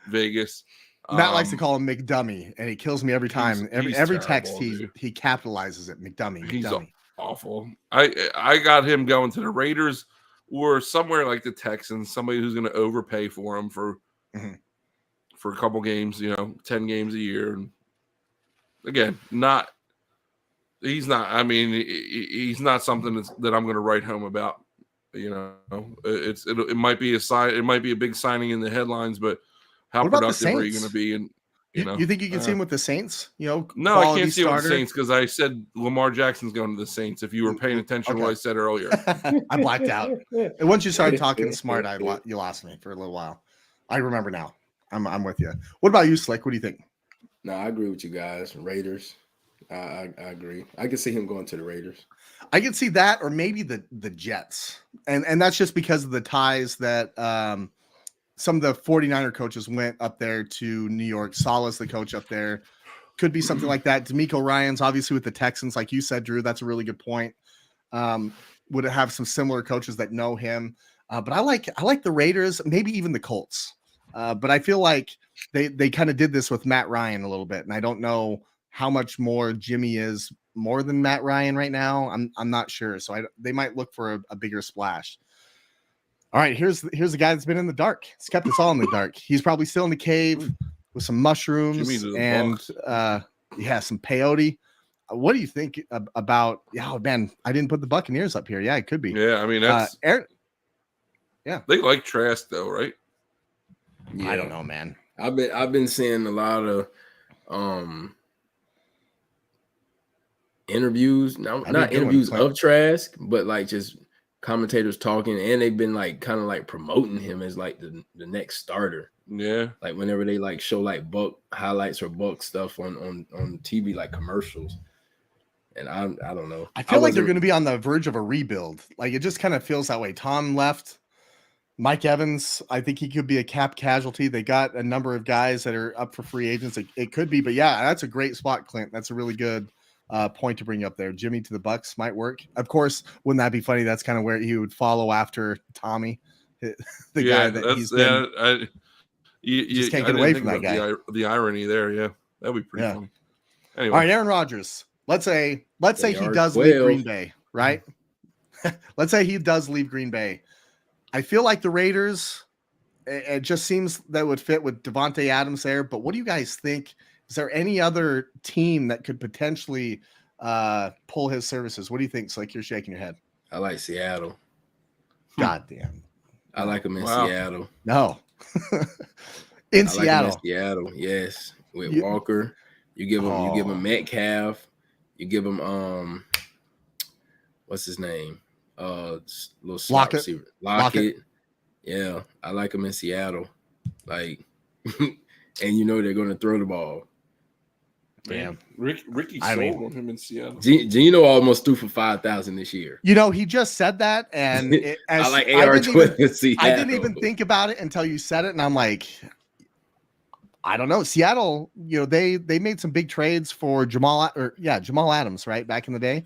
Vegas. Matt likes to call him McDummy, and he kills me every time. Every text dude. he capitalizes it. McDummy. He's awful. I got him going to the Raiders or somewhere like the Texans, somebody who's going to overpay for him for a couple games, 10 games a year. And again, he's not. I mean, he's not something that I'm going to write home about. It might be a sign. It might be a big signing in the headlines, but how productive are you going to be? And You think you can see him with the Saints? No, quality I can't see him with the starter? Saints because I said Lamar Jackson's going to the Saints. If you were paying attention to what I said earlier. I blacked out. And once you started talking smart, you lost me for a little while. I remember now. I'm with you. What about you, Slick? What do you think? No, I agree with you guys. Raiders. I agree. I can see him going to the Raiders. I can see that, or maybe the Jets. And that's just because of the ties that some of the 49er coaches went up there to New York. Saleh's the coach up there. Could be something like that. D'Amico Ryans, obviously with the Texans, like you said, Drew, that's a really good point. Would have some similar coaches that know him. But I like the Raiders, maybe even the Colts. But I feel like they kind of did this with Matt Ryan a little bit, and I don't know how much more Jimmy is more than Matt Ryan right now. I'm not sure. So they might look for a bigger splash. All right, here's the guy that's been in the dark. He's kept us all in the dark. He's probably still in the cave with some mushrooms and some peyote. What do you think about? Oh man, I didn't put the Buccaneers up here. Yeah, it could be. Yeah, I mean that's Aaron. Yeah, they like Trask though, right? Yeah. I don't know, man. I've been seeing a lot of interviews. Not interviews of Trask, but like just commentators talking, and they've been like kind of like promoting him as like the next starter. Yeah, like whenever they like show like Buck highlights or Buck stuff on TV, like commercials. And I don't know. I feel like they're going to be on the verge of a rebuild. Like it just kind of feels that way. Tom left. Mike Evans, I think he could be a cap casualty. They got a number of guys that are up for free agents. It could be, but yeah, that's a great spot, Clint. That's a really good point to bring up there. Jimmy to the Bucks might work. Of course, wouldn't that be funny? That's kind of where he would follow after Tommy, the guy that he's been. You just can't get away from that guy. The irony there, yeah, that'd be pretty funny. Anyway. All right, Aaron Rodgers. Let's say he does leave Green Bay, right? Let's say he does leave Green Bay. I feel like the Raiders, it just seems that would fit with Devontae Adams there. But what do you guys think? Is there any other team that could potentially pull his services? What do you think? It's like you're shaking your head. I like Seattle. God damn. I like him in Seattle. No. In Seattle, yes. With Walker, you give him Metcalf, you give him what's his name? Little slot receiver. Lockett. Yeah, I like him in Seattle. Like, and they're going to throw the ball. Damn, Ricky sold on him in Seattle. Gino almost threw for 5,000 this year. He just said that, and I like AR-12 in Seattle. I didn't even think about it until you said it, and I'm like, I don't know. Seattle, they made some big trades for Jamal Adams, right, back in the day.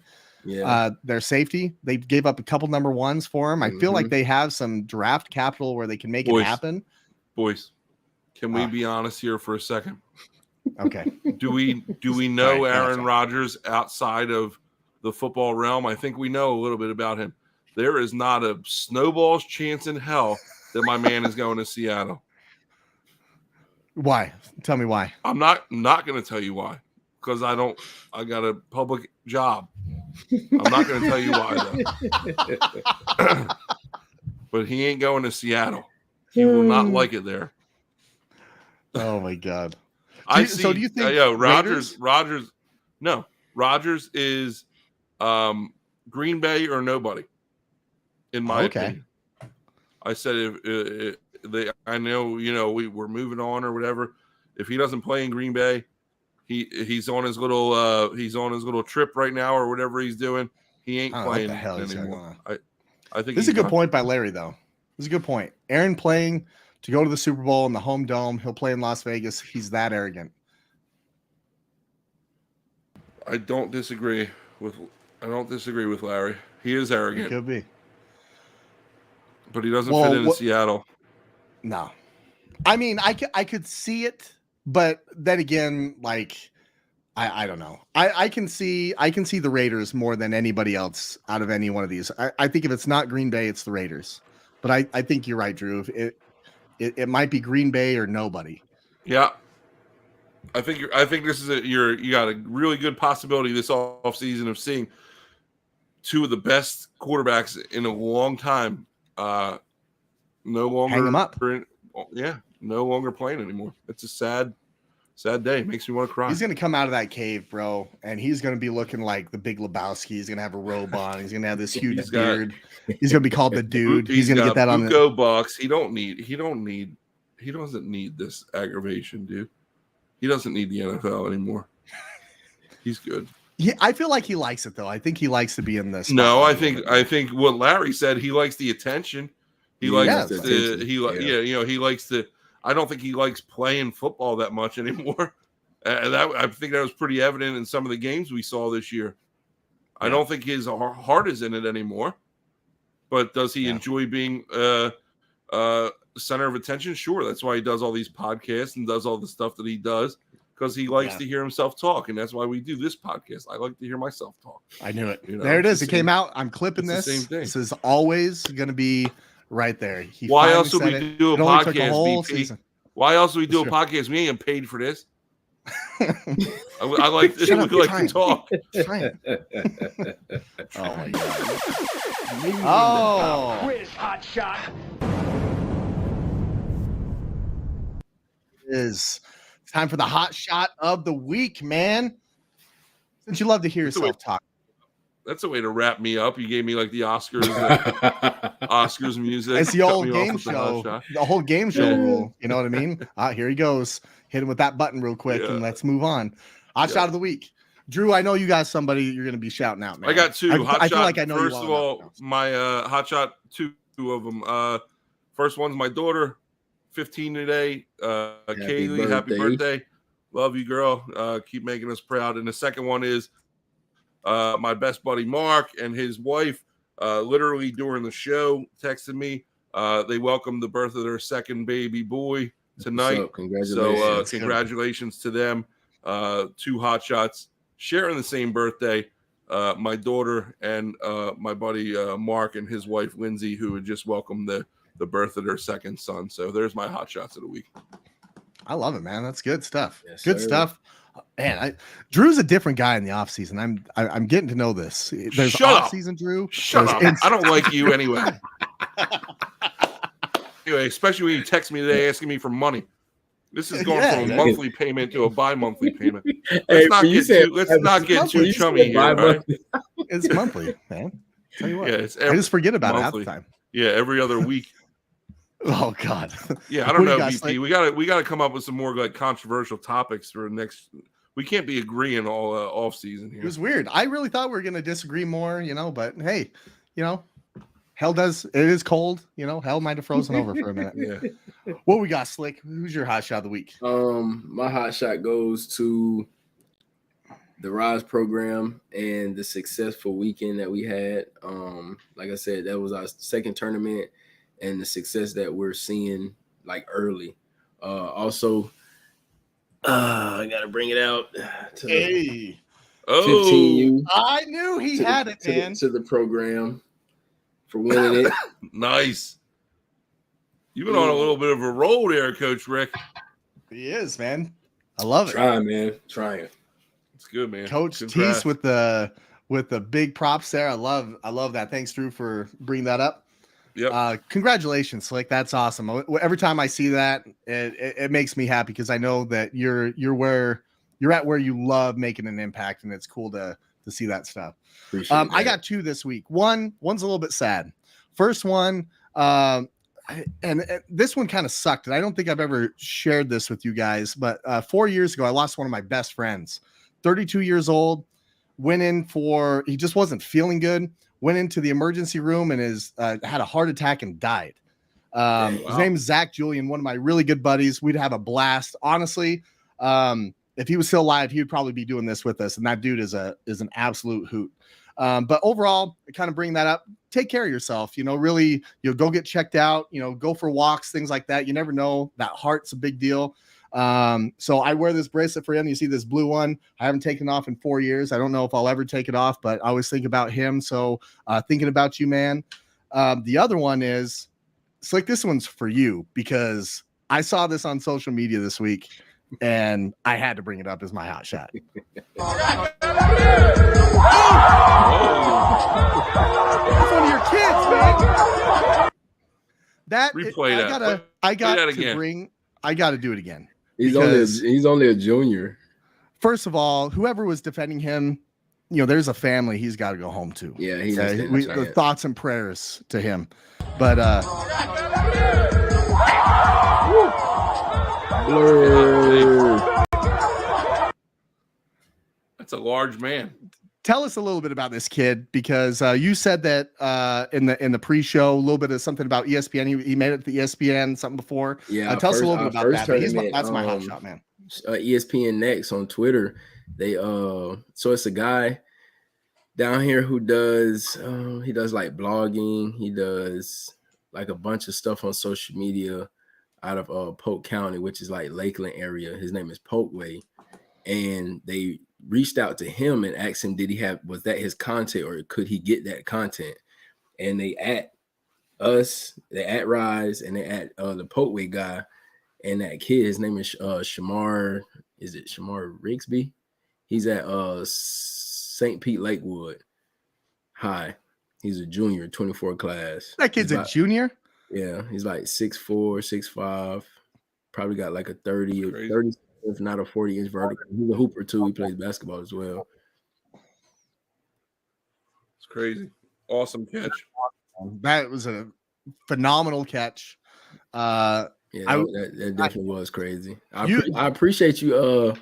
Yeah, their safety, they gave up a couple number ones for him. I feel like they have some draft capital where they can make it happen. Boys, can we be honest here for a second? Okay. Do we know Aaron Rodgers outside of the football realm? I think we know a little bit about him. There is not a snowball's chance in hell that my man is going to Seattle. Why? Tell me why. I'm not going to tell you why, because I got a public job. I'm not going to tell you why though. But he ain't going to Seattle. He will not like it there. Oh my God. So do you think Rodgers? No, Rodgers is Green Bay or nobody. In my opinion, I said I know we're moving on or whatever. If he doesn't play in Green Bay, he's on his little trip right now or whatever he's doing. He ain't playing anymore. I think this is a good point by Larry though. This is a good point. Aaron playing to go to the Super Bowl in the home dome. He'll play in Las Vegas. He's that arrogant. I don't disagree with Larry. He is arrogant. He could be. But he doesn't fit in Seattle. No. I mean, I could see it, but then again, like I don't know. I can see the Raiders more than anybody else out of any one of these. I think if it's not Green Bay, it's the Raiders. But I think you're right, Drew. It might be Green Bay or nobody. Yeah. I think this is you got a really good possibility this offseason of seeing two of the best quarterbacks in a long time. No longer hang them up. No longer playing anymore. It's a sad Sad day. Makes me want to cry. He's going to come out of that cave, bro, and he's going to be looking like the Big Lebowski. He's going to have a robe on. He's going to have this huge beard. He's going to be called the dude. He's going to get that on the bucks. He doesn't need this aggravation, dude. He doesn't need the NFL anymore. He's good. Yeah, I feel like he likes it though. I think he likes to be in this. No, I think what Larry said, he likes the attention. He likes he likes to. I don't think he likes playing football that much anymore. I think that was pretty evident in some of the games we saw this year. I don't think his heart is in it anymore. But does he enjoy being center of attention? Sure. That's why he does all these podcasts and does all the stuff that he does, because he likes to hear himself talk. And that's why we do this podcast. I like to hear myself talk. I knew it. There it is. It came out. I'm clipping this. This is always going to be right there. Why else would we do a podcast? Why else would we do a podcast? We ain't paid for this. I like this. We like to talk. Oh my god. Oh, quiz hot shot. It's time for the hot shot of the week, man. Since you love to hear yourself talk. That's a way to wrap me up. You gave me like the Oscars, Oscars music. It's the old game show. The whole game show rule. You know what I mean? Here he goes. Hit him with that button real quick, and let's move on. Hot shot of the week. Drew, I know you got somebody you're going to be shouting out, man. I got two. I feel like I know. First of all, my hot shot, two of them. First one's my daughter, 15 today. Kaylee, happy birthday. Love you, girl. Keep making us proud. And the second one is my best buddy Mark and his wife, literally during the show, texted me. They welcomed the birth of their second baby boy tonight. Congratulations. So congratulations to them. Two hot shots sharing the same birthday. My daughter and my buddy Mark and his wife Lindsay, who had just welcomed the birth of their second son. So there's my hot shots of the week. I love it, man. That's good stuff. Yes, good stuff. Man, Drew's a different guy in the off season. I'm getting to know this. There's off season, Drew. Shut up. I don't like you anyway. Anyway, especially when you text me today asking me for money. This is going from a monthly payment to a bi-monthly payment. Let's not get too chummy here. Right? It's monthly, man. Tell you what. I just forget about it half the time. Yeah, every other week. Oh God. Yeah, I don't know, VP. We got to come up with some more like controversial topics for next. We can't be agreeing all off season here. It was weird. I really thought we were going to disagree more, but hey, hell it is cold, hell might have frozen over for a minute. Yeah. What we got, Slick? Who's your hot shot of the week? My hot shot goes to the Rise program and the successful weekend that we had. Like I said, that was our second tournament and the success that we're seeing like early. Also, I got to bring it out to 15U. I knew he had it, man. To the program for winning it. Nice. You've been on a little bit of a roll there, Coach Rick. He is, man. I love it. Trying, man. Trying. It's good, man. Coach Tease with the big props there. I love that. Thanks, Drew, for bringing that up. Yep. Congratulations, Slick. That's awesome. Every time I see that, it makes me happy because I know that you're at where you love making an impact, and it's cool to see that stuff. I got two this week. One's a little bit sad. First one, and this one kind of sucked, and I don't think I've ever shared this with you guys, but 4 years ago, I lost one of my best friends, 32 years old, he just wasn't feeling good, went into the emergency room and had a heart attack and died. His name is Zach Julian, one of my really good buddies. We'd have a blast. Honestly, if he was still alive, he would probably be doing this with us. And that dude is an absolute hoot. But overall, kind of bring that up. Take care of yourself. Really, go get checked out. Go for walks, things like that. You never know. That heart's a big deal. So I wear this bracelet for him. You see this blue one. I haven't taken off in 4 years. I don't know if I'll ever take it off, but I always think about him. So thinking about you, man. The other one is, Slick, this one's for you because I saw this on social media this week and I had to bring it up as my hot shot. That's one of your kids, man. Replay that. I got to do it again. He's only a junior. First of all, whoever was defending him, there's a family he's got to go home to. Yeah, he the thoughts and prayers to him. But that's a large man. Tell us a little bit about this kid, because you said that in the pre-show a little bit of something about ESPN. He made it to the ESPN something before. Yeah, tell us a little bit about that. That's my hot shot, man. ESPN Next on Twitter. They so it's a guy down here who does he does like blogging. He does like a bunch of stuff on social media out of Polk County, which is like Lakeland area. His name is Polkway, and they reached out to him and asked him, was that his content, or could he get that content? And they at us, they at Rise, and they at the Polkway guy, and that kid, his name is Shamar. Is it Shamar Rigsby? He's at St. Pete Lakewood High. He's a junior, 24 class. That kid's a junior? Yeah, he's like 6'4", 6'5", probably got like a 30, if not a 40-inch vertical. He's a hooper too. He plays basketball as well. It's crazy. Awesome catch. That was a phenomenal catch. That definitely was crazy. I appreciate you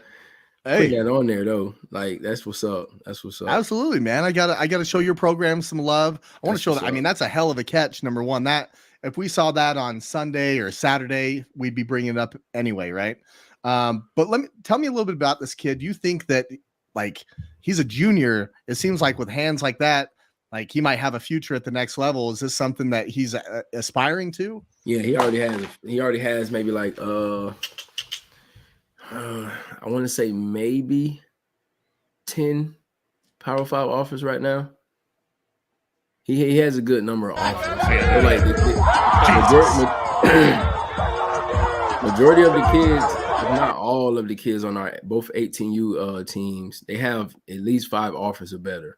putting that on there though. Like that's what's up. Absolutely, man. I gotta show your program some love. I want to show that. I mean, that's a hell of a catch. Number one, that if we saw that on Sunday or Saturday, we'd be bringing it up anyway, right? But tell me a little bit about this kid. You think that like he's a junior? It seems like with hands like that, like he might have a future at the next level. Is this something that he's aspiring to? Yeah, he already has maybe like I want to say maybe 10 Power 5 offers right now. He has a good number of offers. But like majority of the kids, if not all of the kids on our both 18U teams, they have at least 5 offers or better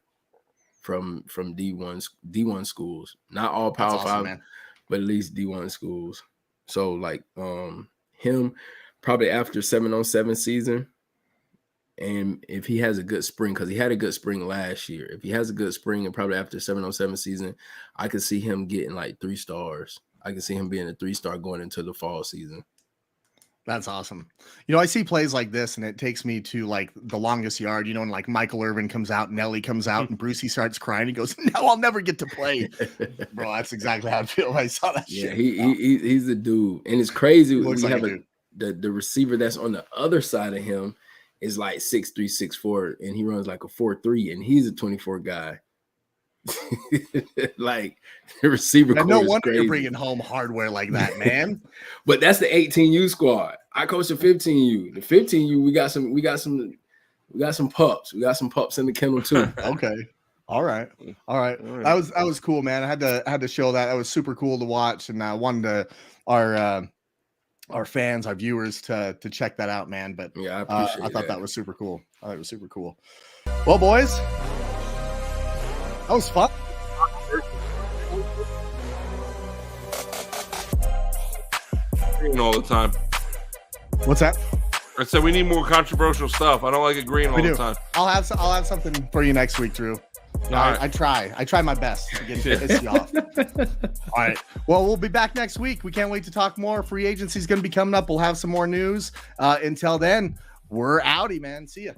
from D1 schools. Not all Power 5, man, but at least D1 schools. So like him probably after 7-on-7 season, and if he has a good spring, because he had a good spring last year, if he has a good spring and probably after 7-on-7 season, I could see him getting like 3 stars. I can see him being a 3-star going into the fall season. That's awesome. I see plays like this, and it takes me to like the longest yard, and like Michael Irvin comes out, Nelly comes out, and Brucey starts crying. He goes, "No, I'll never get to play." Bro, that's exactly how I feel when I saw that shit. He's a dude. And it's crazy. We have the receiver that's on the other side of him is like 6'3", 6'4", and he runs like a 4.3, and he's a 24 guy. Like the receiver. No wonder you're bringing home hardware like that, man. But that's the 18U squad. I coach the 15U. The 15U, we got some pups. We got some pups in the kennel too. Okay. All right. That was cool, man. I had to show that. That was super cool to watch, and I wanted our fans, our viewers to check that out, man. But yeah, I thought that was super cool. I thought it was super cool. Well, boys, that was fun. All the time. What's that? I said we need more controversial stuff. I don't like agreeing all the time. I'll have something for you next week, Drew. Right. I try my best to get you off. All right. Well, we'll be back next week. We can't wait to talk more. Free agency is going to be coming up. We'll have some more news. Until then, we're outie, man. See ya.